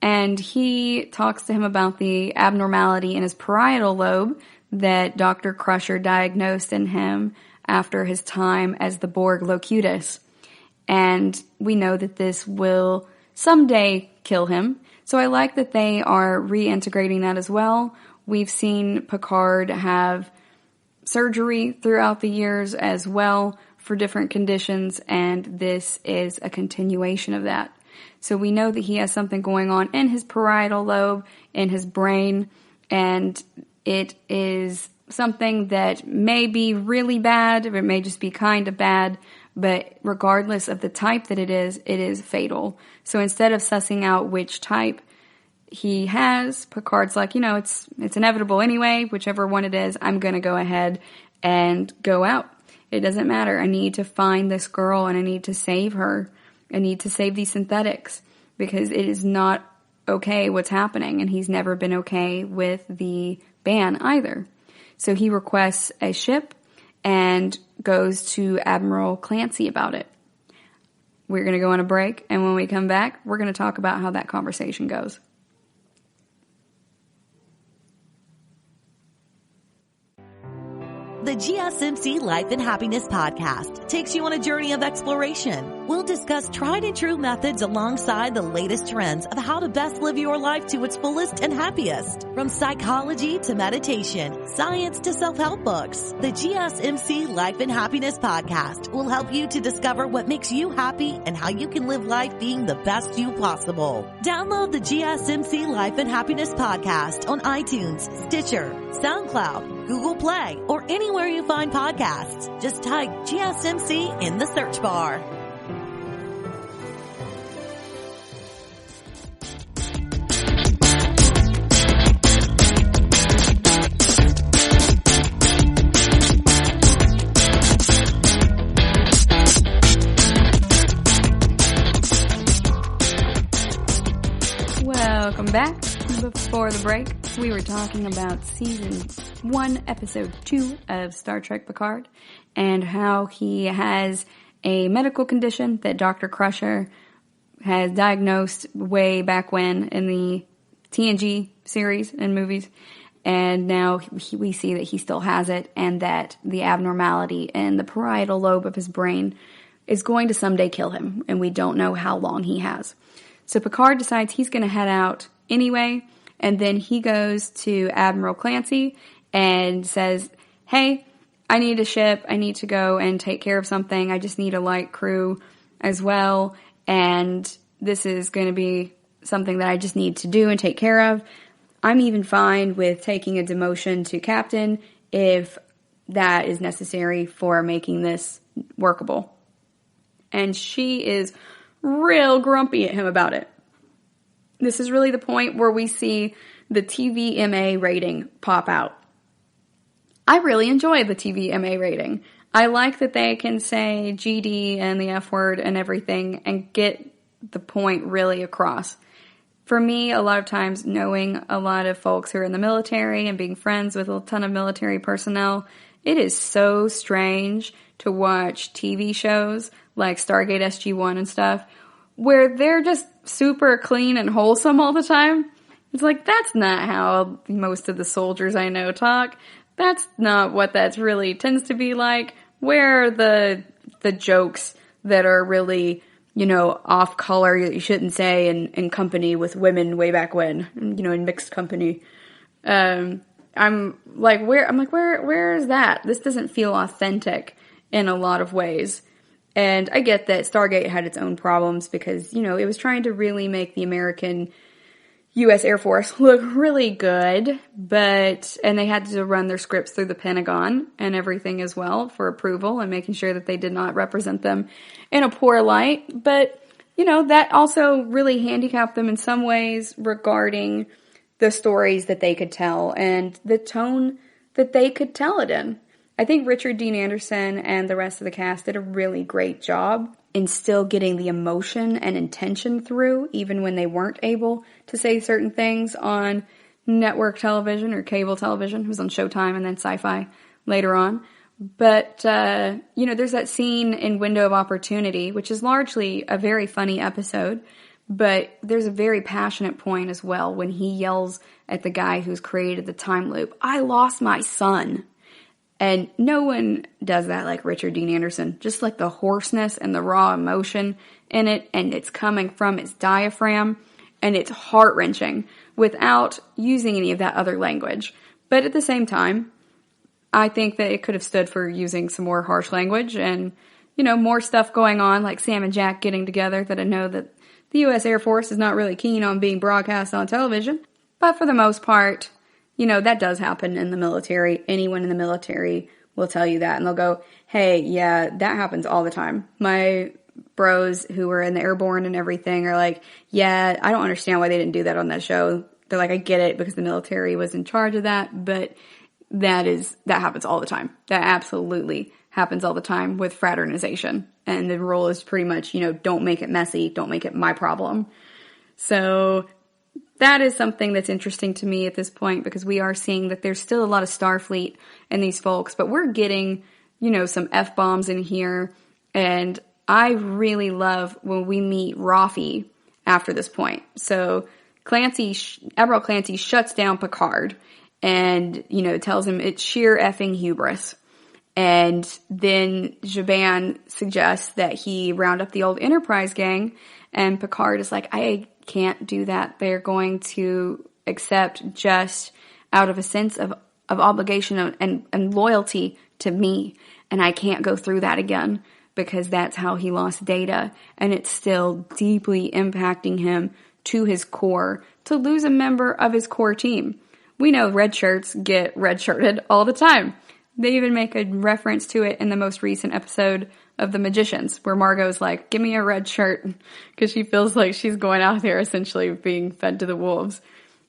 And he talks to him about the abnormality in his parietal lobe that Dr. Crusher diagnosed in him after his time as the Borg Locutus. And we know that this will someday kill him. So I like that they are reintegrating that as well. We've seen Picard have surgery throughout the years as well for different conditions, and this is a continuation of that. So we know that he has something going on in his parietal lobe, in his brain, and it is something that may be really bad, or it may just be kind of bad, but regardless of the type that it is fatal. So instead of sussing out which type he has, Picard's like, it's inevitable anyway, whichever one it is, I'm going to go ahead and go out. It doesn't matter. I need to find this girl, and I need to save her. I need to save these synthetics, because it is not okay what's happening, and he's never been okay with the ban either. So he requests a ship and goes to Admiral Clancy about it. We're going to go on a break, and when we come back, we're going to talk about how that conversation goes. The GSMC Life and Happiness Podcast takes you on a journey of exploration. We'll discuss tried and true methods alongside the latest trends of how to best live your life to its fullest and happiest. From psychology to meditation, science to self-help books, the GSMC Life and Happiness Podcast will help you to discover what makes you happy and how you can live life being the best you possible. Download the GSMC Life and Happiness Podcast on iTunes, Stitcher, SoundCloud, Google Play, or anywhere you find podcasts. Just type GSMC in the search bar. Welcome back. Before the break, we were talking about Season 1, Episode 2 of Star Trek Picard, and how he has a medical condition that Dr. Crusher has diagnosed way back when in the TNG series and movies, and now we see that he still has it, and that the abnormality in the parietal lobe of his brain is going to someday kill him, and we don't know how long he has. So Picard decides he's going to head out anyway, and then he goes to Admiral Clancy and says, hey, I need a ship. I need to go and take care of something. I just need a light crew as well, and this is going to be something that I just need to do and take care of. I'm even fine with taking a demotion to captain if that is necessary for making this workable. And she is real grumpy at him about it. This is really the point where we see the TVMA rating pop out. I really enjoy the TVMA rating. I like that they can say GD and the F word and everything and get the point really across. For me, a lot of times, knowing a lot of folks who are in the military and being friends with a ton of military personnel, it is so strange to watch TV shows like Stargate SG-1 and stuff, where they're just super clean and wholesome all the time. It's like, that's not how most of the soldiers I know talk. That's not what that really tends to be like. Where are the jokes that are really, off color that you shouldn't say in company with women way back when, in mixed company. I'm like, where is that? This doesn't feel authentic in a lot of ways. And I get that Stargate had its own problems because, it was trying to really make the American U.S. Air Force look really good, and they had to run their scripts through the Pentagon and everything as well for approval and making sure that they did not represent them in a poor light. But, that also really handicapped them in some ways regarding the stories that they could tell and the tone that they could tell it in. I think Richard Dean Anderson and the rest of the cast did a really great job in still getting the emotion and intention through, even when they weren't able to say certain things on network television or cable television. It was on Showtime and then SciFi later on. But, there's that scene in Window of Opportunity, which is largely a very funny episode, but there's a very passionate point as well when he yells at the guy who's created the time loop, "I lost my son." And no one does that like Richard Dean Anderson. Just like the hoarseness and the raw emotion in it, and it's coming from its diaphragm, and it's heart-wrenching without using any of that other language. But at the same time, I think that it could have stood for using some more harsh language and, more stuff going on, like Sam and Jack getting together, that I know that the U.S. Air Force is not really keen on being broadcast on television. But for the most part, that does happen in the military. Anyone in the military will tell you that. And they'll go, hey, yeah, that happens all the time. My bros who were in the airborne and everything are like, yeah, I don't understand why they didn't do that on that show. They're like, I get it because the military was in charge of that. But that happens all the time. That absolutely happens all the time with fraternization. And the rule is pretty much, don't make it messy. Don't make it my problem. So that is something that's interesting to me at this point because we are seeing that there's still a lot of Starfleet in these folks, but we're getting, some F-bombs in here. And I really love when we meet Rafi after this point. So Admiral Clancy shuts down Picard and, tells him it's sheer effing hubris. And then Zhaban suggests that he round up the old Enterprise gang, and Picard is like, I can't do that. They're going to accept just out of a sense of obligation and loyalty to me. And I can't go through that again because that's how he lost Data. And it's still deeply impacting him to his core to lose a member of his core team. We know red shirts get red-shirted all the time. They even make a reference to it in the most recent episode of The Magicians, where Margot's like, give me a red shirt, because she feels like she's going out there essentially being fed to the wolves.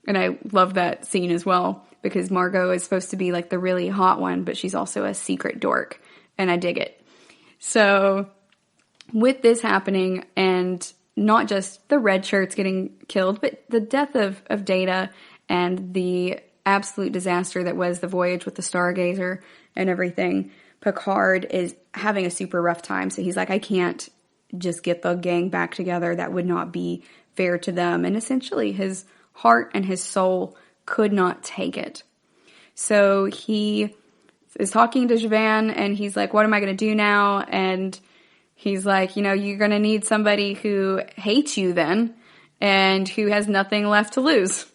And I love that scene as well, because Margot is supposed to be like the really hot one, but she's also a secret dork, and I dig it. So with this happening, and not just the red shirts getting killed, but the death of Data and the absolute disaster that was the voyage with the Stargazer and everything, Picard is having a super rough time. So he's like, I can't just get the gang back together. That would not be fair to them. And essentially his heart and his soul could not take it. So he is talking to Zhaban and he's like, what am I going to do now? And he's like, you're going to need somebody who hates you then. and who has nothing left to lose,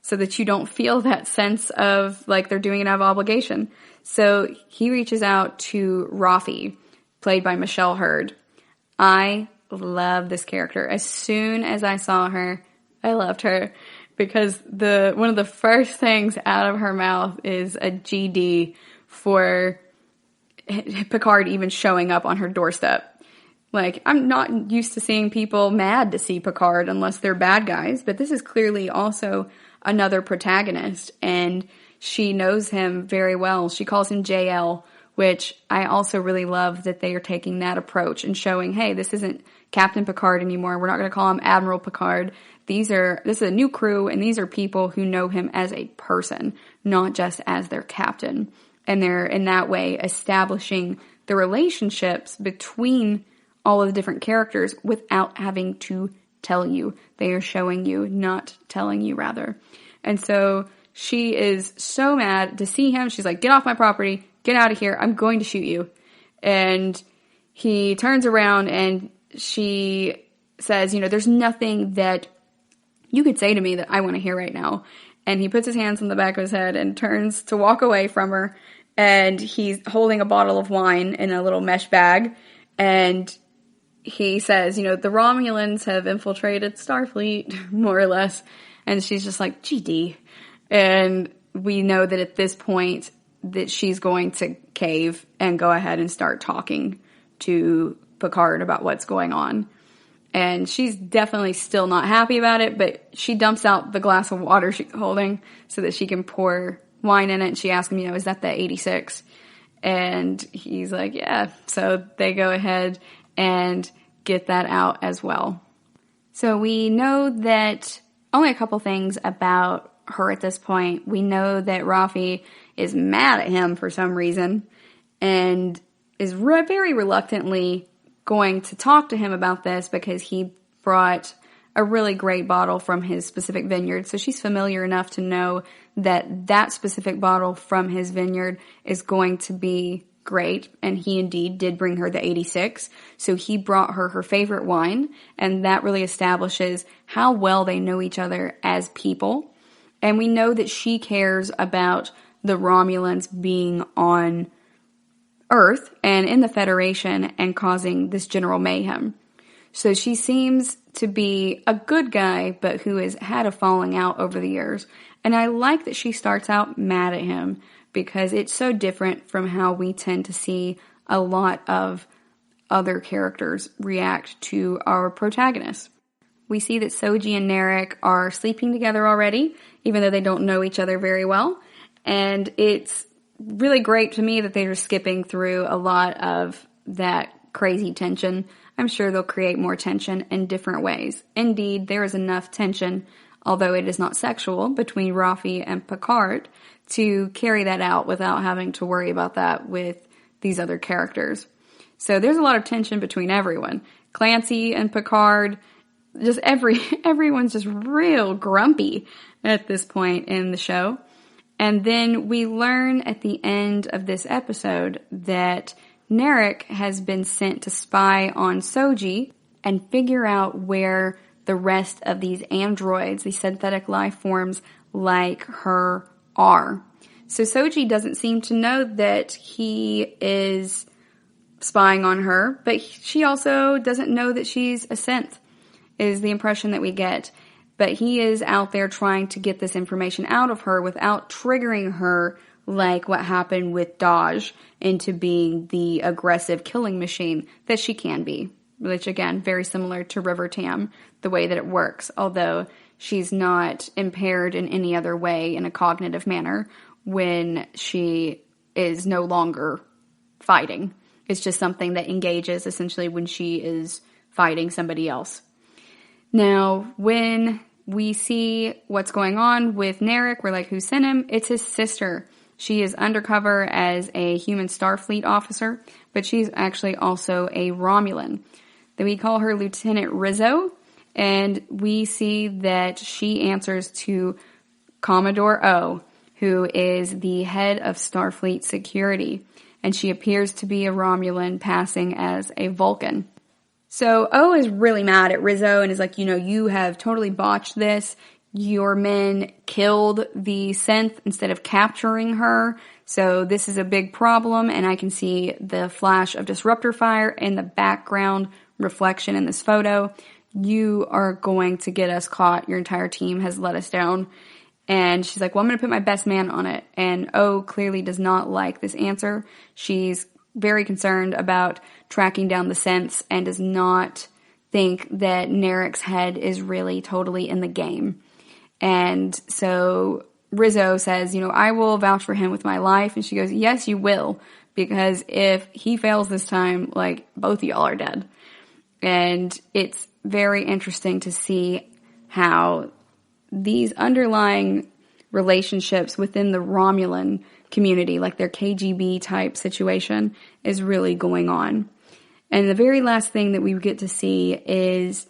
so that you don't feel that sense of like they're doing it out of obligation. So he reaches out to Rafi, played by Michelle Hurd. I love this character. As soon as I saw her, I loved her, because one of the first things out of her mouth is a GD for Picard even showing up on her doorstep. Like, I'm not used to seeing people mad to see Picard unless they're bad guys, but this is clearly also another protagonist, and she knows him very well. She calls him JL, which I also really love that they are taking that approach and showing, hey, this isn't Captain Picard anymore. We're not going to call him Admiral Picard. This is a new crew, and these are people who know him as a person, not just as their captain. And they're, in that way, establishing the relationships between all of the different characters without having to tell you. They are showing you, not telling you, rather. And so she is so mad to see him. She's like, get off my property. Get out of here. I'm going to shoot you. And he turns around and she says, there's nothing that you could say to me that I want to hear right now. And he puts his hands on the back of his head and turns to walk away from her. And he's holding a bottle of wine in a little mesh bag. And he says, the Romulans have infiltrated Starfleet, more or less. And she's just like, GD. And we know that at this point that she's going to cave and go ahead and start talking to Picard about what's going on. And she's definitely still not happy about it, but she dumps out the glass of water she's holding so that she can pour wine in it. And she asks him, is that the 86? And he's like, yeah. So they go ahead and get that out as well. So we know that only a couple things about her at this point. We know that Rafi is mad at him for some reason and is very reluctantly going to talk to him about this because he brought a really great bottle from his specific vineyard. So she's familiar enough to know that that specific bottle from his vineyard is going to be great. And he indeed did bring her the 86. So he brought her favorite wine. And that really establishes how well they know each other as people. And we know that she cares about the Romulans being on Earth and in the Federation and causing this general mayhem. So she seems to be a good guy, but who has had a falling out over the years. And I like that she starts out mad at him because it's so different from how we tend to see a lot of other characters react to our protagonists. We see that Soji and Narek are sleeping together already, even though they don't know each other very well. And it's really great to me that they're skipping through a lot of that crazy tension. I'm sure they'll create more tension in different ways. Indeed, there is enough tension, although it is not sexual, between Rafi and Picard to carry that out without having to worry about that with these other characters. So there's a lot of tension between everyone. Clancy and Picard, just everyone's just real grumpy at this point in the show. And then we learn at the end of this episode that Narek has been sent to spy on Soji and figure out where the rest of these androids, these synthetic life forms like her, are. So Soji doesn't seem to know that he is spying on her, but she also doesn't know that she's a synth, is the impression that we get. But he is out there trying to get this information out of her without triggering her like what happened with Daj into being the aggressive killing machine that she can be. Which, again, very similar to River Tam, the way that it works. Although she's not impaired in any other way in a cognitive manner when she is no longer fighting. It's just something that engages essentially when she is fighting somebody else. Now, when we see what's going on with Narek, we're like, who sent him? It's his sister. She is undercover as a human Starfleet officer, but she's actually also a Romulan. Then we call her Lieutenant Rizzo, and we see that she answers to Commodore O, who is the head of Starfleet security, and she appears to be a Romulan passing as a Vulcan. So O is really mad at Rizzo and is like, you have totally botched this. Your men killed the synth instead of capturing her. So this is a big problem, and I can see the flash of disruptor fire in the background reflection in this photo. You are going to get us caught. Your entire team has let us down. And she's like, well, I'm going to put my best man on it. And O clearly does not like this answer. She's very concerned about tracking down the synths and does not think that Narek's head is really totally in the game. And so Rizzo says, I will vouch for him with my life. And she goes, yes, you will. Because if he fails this time, both of y'all are dead. And it's very interesting to see how these underlying relationships within the Romulan community, like their KGB type situation, is really going on. And the very last thing that we get to see is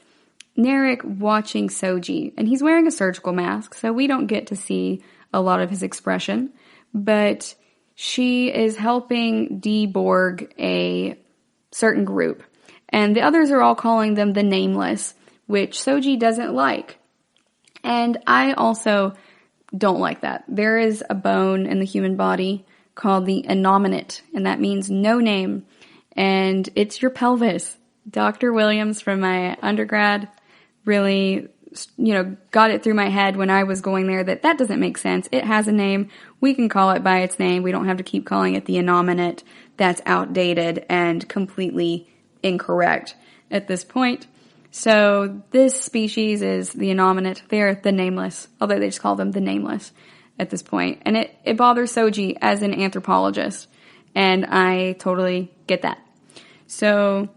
Narek watching Soji, and he's wearing a surgical mask, so we don't get to see a lot of his expression, but she is helping deborg a certain group, and the others are all calling them the Nameless, which Soji doesn't like. And I also don't like that. There is a bone in the human body called the innominate, and that means no name, and it's your pelvis. Dr. Williams from my undergrad really, got it through my head when I was going there that doesn't make sense. It has a name. We can call it by its name. We don't have to keep calling it the innominate. That's outdated and completely incorrect at this point. So this species is the innominate. They're the Nameless, although they just call them the Nameless at this point. And it bothers Soji as an anthropologist, and I totally get that. So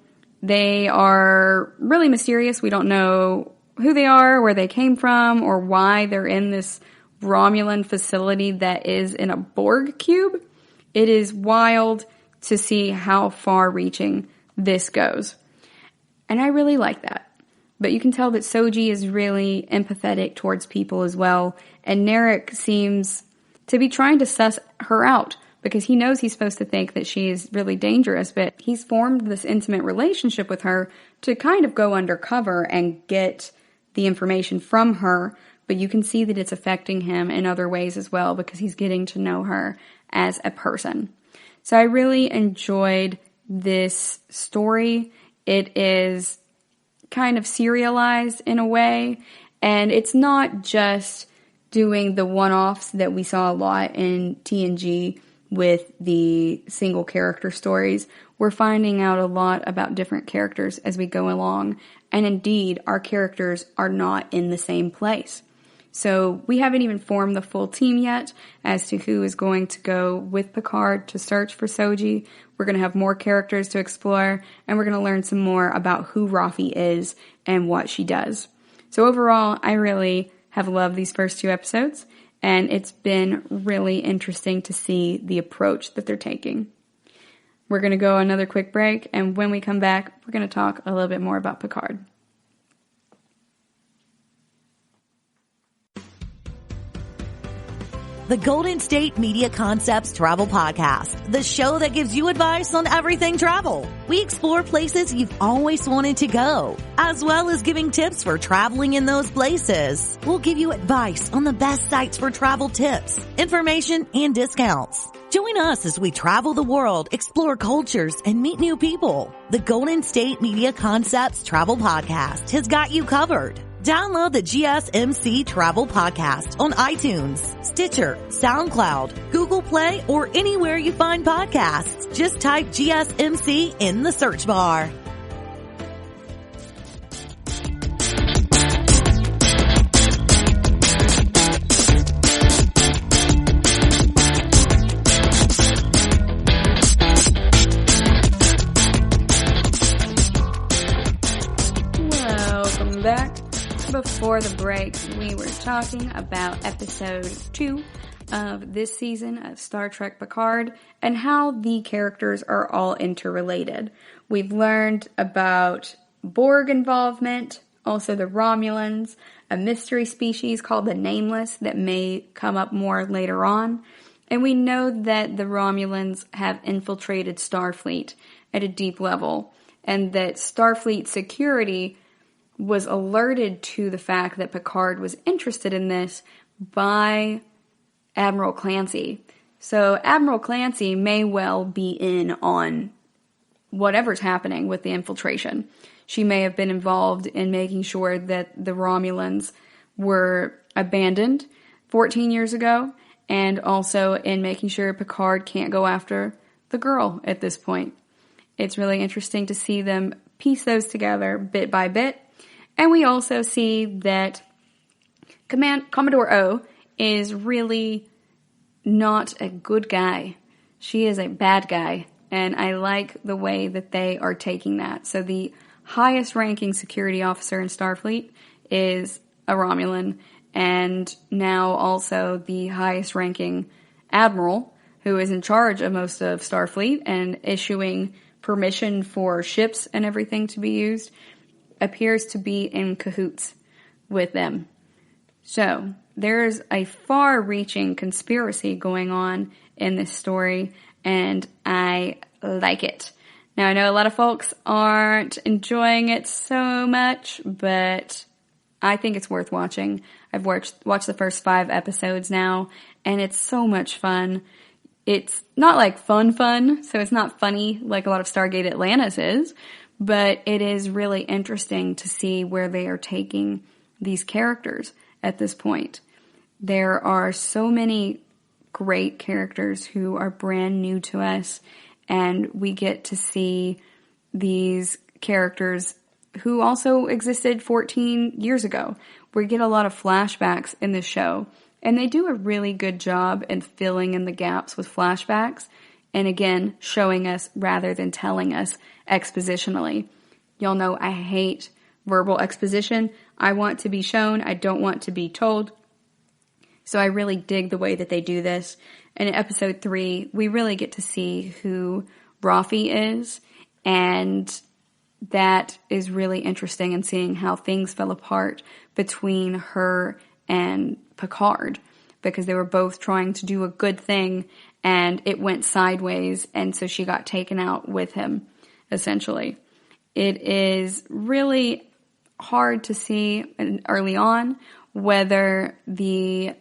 they are really mysterious. We don't know who they are, where they came from, or why they're in this Romulan facility that is in a Borg cube. It is wild to see how far-reaching this goes. And I really like that. But you can tell that Soji is really empathetic towards people as well. And Narek seems to be trying to suss her out because he knows he's supposed to think that she is really dangerous. But he's formed this intimate relationship with her to kind of go undercover and get the information from her. But you can see that it's affecting him in other ways as well because he's getting to know her as a person. So I really enjoyed this story. It is kind of serialized in a way, and it's not just doing the one-offs that we saw a lot in TNG with the single character stories. We're finding out a lot about different characters as we go along, and indeed, our characters are not in the same place. So we haven't even formed the full team yet as to who is going to go with Picard to search for Soji. We're going to have more characters to explore, and we're going to learn some more about who Rafi is and what she does. So overall, I really have loved these first two episodes, and it's been really interesting to see the approach that they're taking. We're going to go another quick break, and when we come back, we're going to talk a little bit more about Picard. The Golden State Media Concepts Travel Podcast, the show that gives you advice on everything travel. We explore places you've always wanted to go, as well as giving tips for traveling in those places. We'll give you advice on the best sites for travel tips, information, and discounts. Join us as we travel the world, explore cultures, and meet new people. The Golden State Media Concepts Travel Podcast has got you covered. Download the GSMC Travel Podcast on iTunes, Stitcher, SoundCloud, Google Play, or anywhere you find podcasts. Just type GSMC in the search bar. Welcome back. Before the break, we were talking about episode 2 of this season of Star Trek Picard and how the characters are all interrelated. We've learned about Borg involvement, also the Romulans, a mystery species called the Nameless that may come up more later on, and we know that the Romulans have infiltrated Starfleet at a deep level. and that Starfleet security was alerted to the fact that Picard was interested in this by Admiral Clancy. So Admiral Clancy may well be in on whatever's happening with the infiltration. She may have been involved in making sure that the Romulans were abandoned 14 years ago, and also in making sure Picard can't go after the girl at this point. It's really interesting to see them piece those together bit by bit. And we also see that Commodore O is really not a good guy. She is a bad guy. And I like the way that they are taking that. So the highest ranking security officer in Starfleet is a Romulan. And now also the highest ranking admiral, who is in charge of most of Starfleet and issuing permission for ships and everything to be used, appears to be in cahoots with them. So there's a far-reaching conspiracy going on in this story, and I like it. Now, I know a lot of folks aren't enjoying it so much, but I think it's worth watching. I've watched the first 5 episodes now, and it's so much fun. It's not like fun, so it's not funny like a lot of Stargate Atlantis is, but it is really interesting to see where they are taking these characters at this point. There are so many great characters who are brand new to us, and we get to see these characters who also existed 14 years ago. We get a lot of flashbacks in this show, and they do a really good job in filling in the gaps with flashbacks, and again, showing us rather than telling us expositionally. Y'all know I hate verbal exposition. I want to be shown. I don't want to be told. So I really dig the way that they do this. And in episode 3, we really get to see who Rafi is, and that is really interesting in seeing how things fell apart between her and Picard, because they were both trying to do a good thing and it went sideways, and so she got taken out with him, essentially. It is really hard to see early on whether the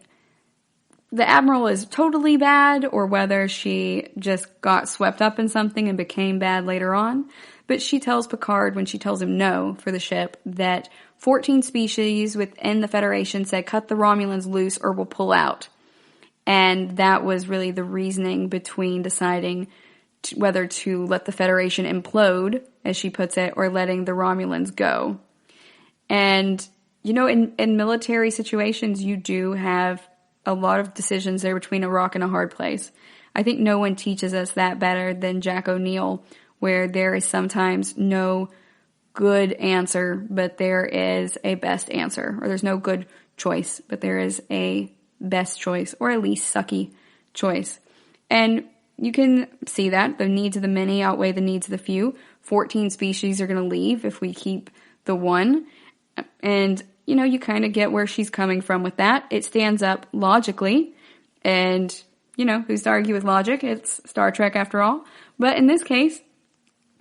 Admiral is totally bad or whether she just got swept up in something and became bad later on. But she tells Picard, when she tells him no for the ship, that 14 species within the Federation said cut the Romulans loose or we'll pull out. And that was really the reasoning between deciding whether to let the Federation implode, as she puts it, or letting the Romulans go. And, you know, in military situations, you do have a lot of decisions there between a rock and a hard place. I think no one teaches us that better than Jack O'Neill, where there is sometimes no good answer, but there is a best answer. Or there's no good choice, but there is a best choice, or at least sucky choice. And you can see that. The needs of the many outweigh the needs of the few. 14 species are going to leave if we keep the one. And, you know, you kind of get where she's coming from with that. It stands up logically. And, you know, who's to argue with logic? It's Star Trek after all. But in this case,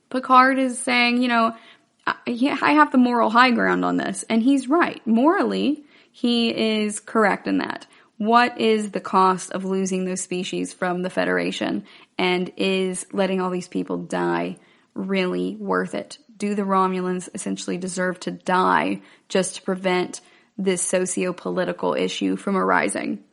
Picard is saying, you know, I have the moral high ground on this. And he's right. Morally, he is correct in that. What is the cost of losing those species from the Federation? And is letting all these people die really worth it? Do the Romulans essentially deserve to die just to prevent this socio-political issue from arising?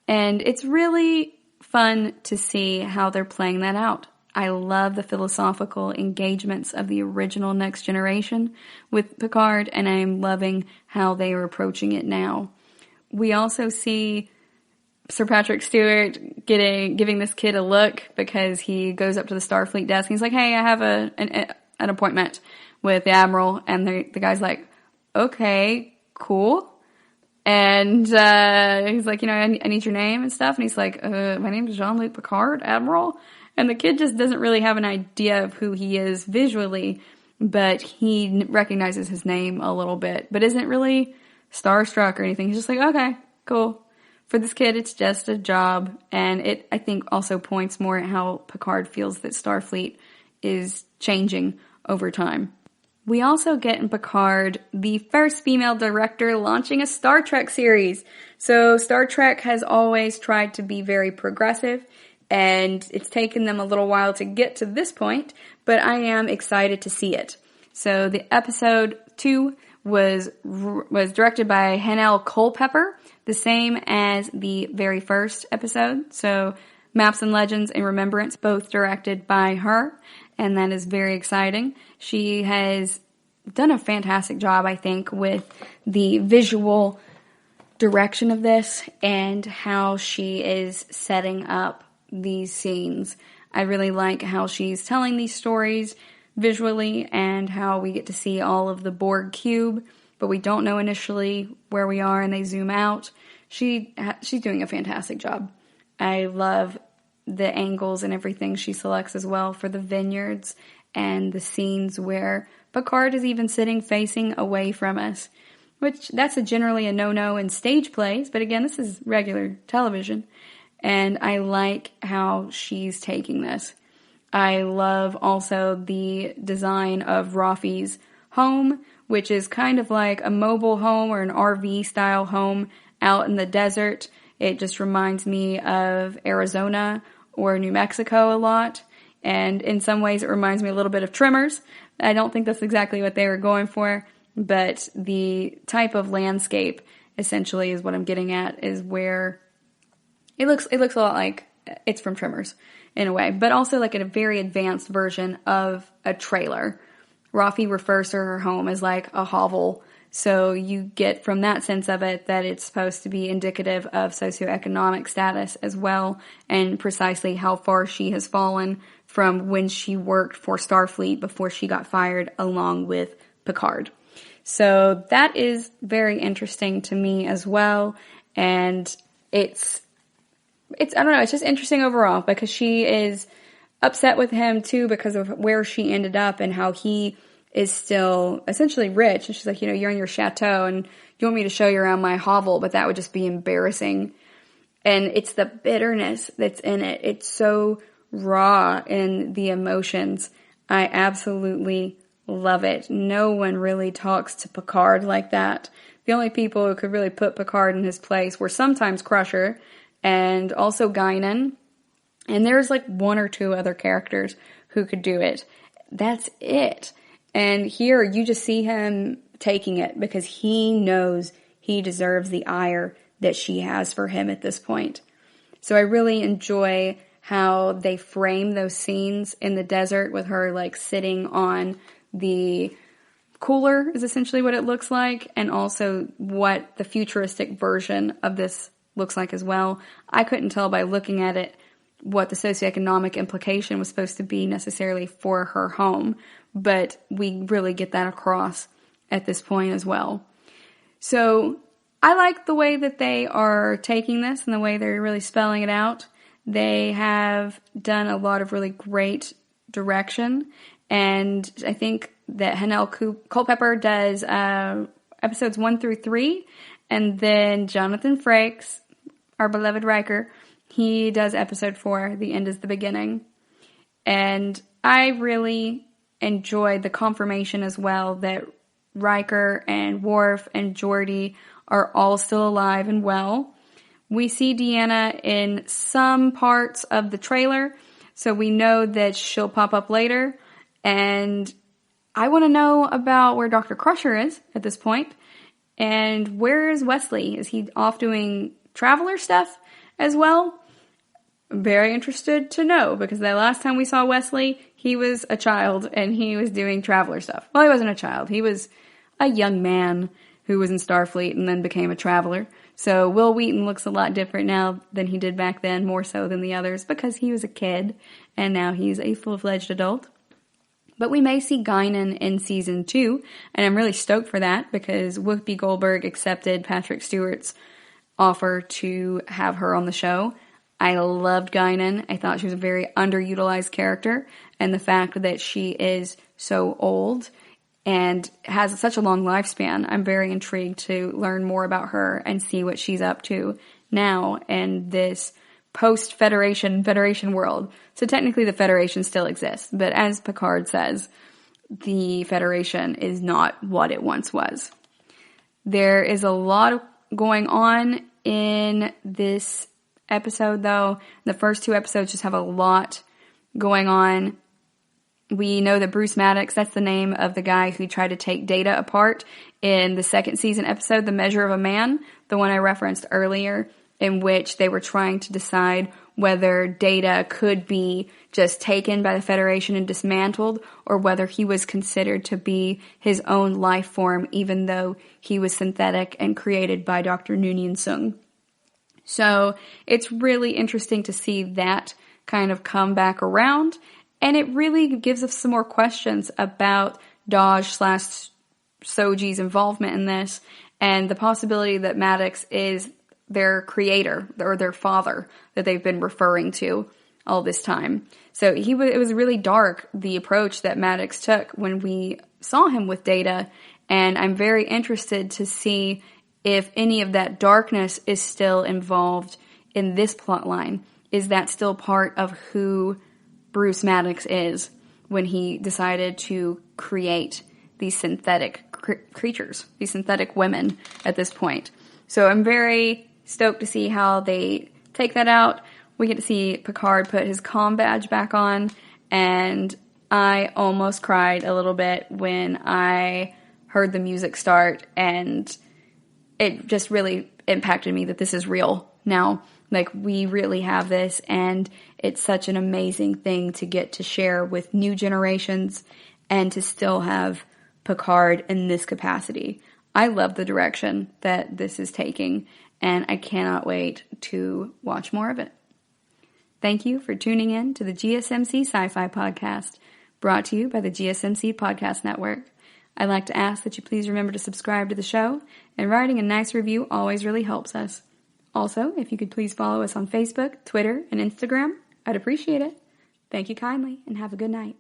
And it's really fun to see how they're playing that out. I love the philosophical engagements of the original Next Generation with Picard, and I'm loving how they are approaching it now. We also see Sir Patrick Stewart giving this kid a look because he goes up to the Starfleet desk and he's like, hey, I have an appointment with the Admiral. And the guy's like, okay, cool. And he's like, you know, I need your name and stuff. And he's like, my name is Jean-Luc Picard, Admiral. And the kid just doesn't really have an idea of who he is visually, but he recognizes his name a little bit, but isn't really starstruck or anything. He's just like, okay, cool. For this kid, it's just a job. And it, I think, also points more at how Picard feels that Starfleet is changing over time. We also get in Picard the first female director launching a Star Trek series. So Star Trek has always tried to be very progressive, and it's taken them a little while to get to this point, but I am excited to see it. So the episode 2 was directed by Hannel Culpepper, the same as the very first episode. So Maps and Legends and Remembrance, both directed by her, and that is very exciting. She has done a fantastic job, I think, with the visual direction of this and how she is setting up these scenes. I really like how she's telling these stories visually and how we get to see all of the Borg cube, but we don't know initially where we are and they zoom out. She's doing a fantastic job. I love the angles and everything she selects as well for the vineyards and the scenes where Picard is even sitting facing away from us, which that's generally a no-no in stage plays, but again, this is regular television, and I like how she's taking this. I love also the design of Rafi's home, which is kind of like a mobile home or an RV-style home out in the desert. It just reminds me of Arizona or New Mexico a lot. And in some ways it reminds me a little bit of Tremors. I don't think that's exactly what they were going for, but the type of landscape essentially is what I'm getting at, is where it looks a lot like it's from Tremors in a way, but also like a very advanced version of a trailer. Rafi refers to her home as like a hovel. So you get from that sense of it that it's supposed to be indicative of socioeconomic status as well, and precisely how far she has fallen from when she worked for Starfleet before she got fired along with Picard. So that is very interesting to me as well, and it's I don't know, it's just interesting overall because she is upset with him too because of where she ended up and how he is still essentially rich. And she's like, you're in your chateau and you want me to show you around my hovel, but that would just be embarrassing. And it's the bitterness that's in it. It's so raw in the emotions. I absolutely love it. No one really talks to Picard like that. The only people who could really put Picard in his place were sometimes Crusher and also Guinan. And there's like one or two other characters who could do it. That's it. And here you just see him taking it because he knows he deserves the ire that she has for him at this point. So I really enjoy how they frame those scenes in the desert with her like sitting on the cooler is essentially what it looks like, and also what the futuristic version of this looks like as well. I couldn't tell by looking at it what the socioeconomic implication was supposed to be necessarily for her home, but we really get that across at this point as well. So I like the way that they are taking this and the way they're really spelling it out. They have done a lot of really great direction, and I think that Hannel Culpepper does episodes 1 through 3, and then Jonathan Frakes, our beloved Riker, he does episode 4, The End is the Beginning. And I really enjoyed the confirmation as well that Riker and Worf and Geordi are all still alive and well. We see Deanna in some parts of the trailer, so we know that she'll pop up later. And I want to know about where Dr. Crusher is at this point. And where is Wesley? Is he off doing Traveler stuff as well? I'm very interested to know, because the last time we saw Wesley, he was a child and he was doing Traveler stuff. Well, he wasn't a child. He was a young man who was in Starfleet and then became a Traveler. So Will Wheaton looks a lot different now than he did back then, more so than the others, because he was a kid and now he's a full-fledged adult. But we may see Guinan in season 2, and I'm really stoked for that because Whoopi Goldberg accepted Patrick Stewart's offer to have her on the show. I loved Guinan. I thought she was a very underutilized character, and the fact that she is so old and has such a long lifespan, I'm very intrigued to learn more about her and see what she's up to now in this post-Federation world. So technically the Federation still exists, but as Picard says, the Federation is not what it once was. There is a lot going on in this episode, though. The first 2 episodes just have a lot going on. We know that Bruce Maddox, that's the name of the guy who tried to take Data apart in the 2nd season episode, The Measure of a Man, the one I referenced earlier, in which they were trying to decide whether Data could be just taken by the Federation and dismantled, or whether he was considered to be his own life form, even though he was synthetic and created by Dr. Noonien Sung. So it's really interesting to see that kind of come back around, and it really gives us some more questions about Daj/Soji's involvement in this, and the possibility that Maddox is their creator, or their father, that they've been referring to all this time. So it was really dark, the approach that Maddox took when we saw him with Data, and I'm very interested to see if any of that darkness is still involved in this plot line. Is that still part of who Bruce Maddox is when he decided to create these synthetic creatures, these synthetic women at this point? So I'm very stoked to see how they take that out. We get to see Picard put his comm badge back on, and I almost cried a little bit when I heard the music start, and it just really impacted me that this is real now. Like, we really have this, and it's such an amazing thing to get to share with new generations and to still have Picard in this capacity. I love the direction that this is taking, and I cannot wait to watch more of it. Thank you for tuning in to the GSMC Sci-Fi Podcast, brought to you by the GSMC Podcast Network. I'd like to ask that you please remember to subscribe to the show, and writing a nice review always really helps us. Also, if you could please follow us on Facebook, Twitter, and Instagram, I'd appreciate it. Thank you kindly, and have a good night.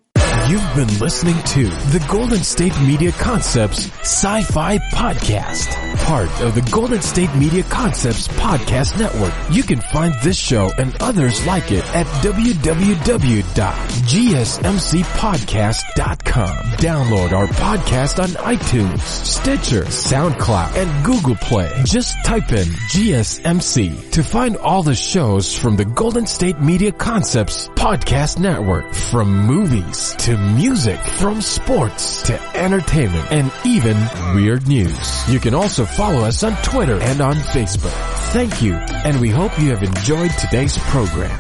You've been listening to the Golden State Media Concepts Sci-Fi Podcast, part of the Golden State Media Concepts Podcast Network. You can find this show and others like it at www.gsmcpodcast.com. Download our podcast on iTunes, Stitcher, SoundCloud, and Google Play. Just type in GSMC to find all the shows from the Golden State Media Concepts Podcast Network, from movies to music, from sports to entertainment, and even weird news. You can also follow us on Twitter and on Facebook. Thank you, and we hope you have enjoyed today's program.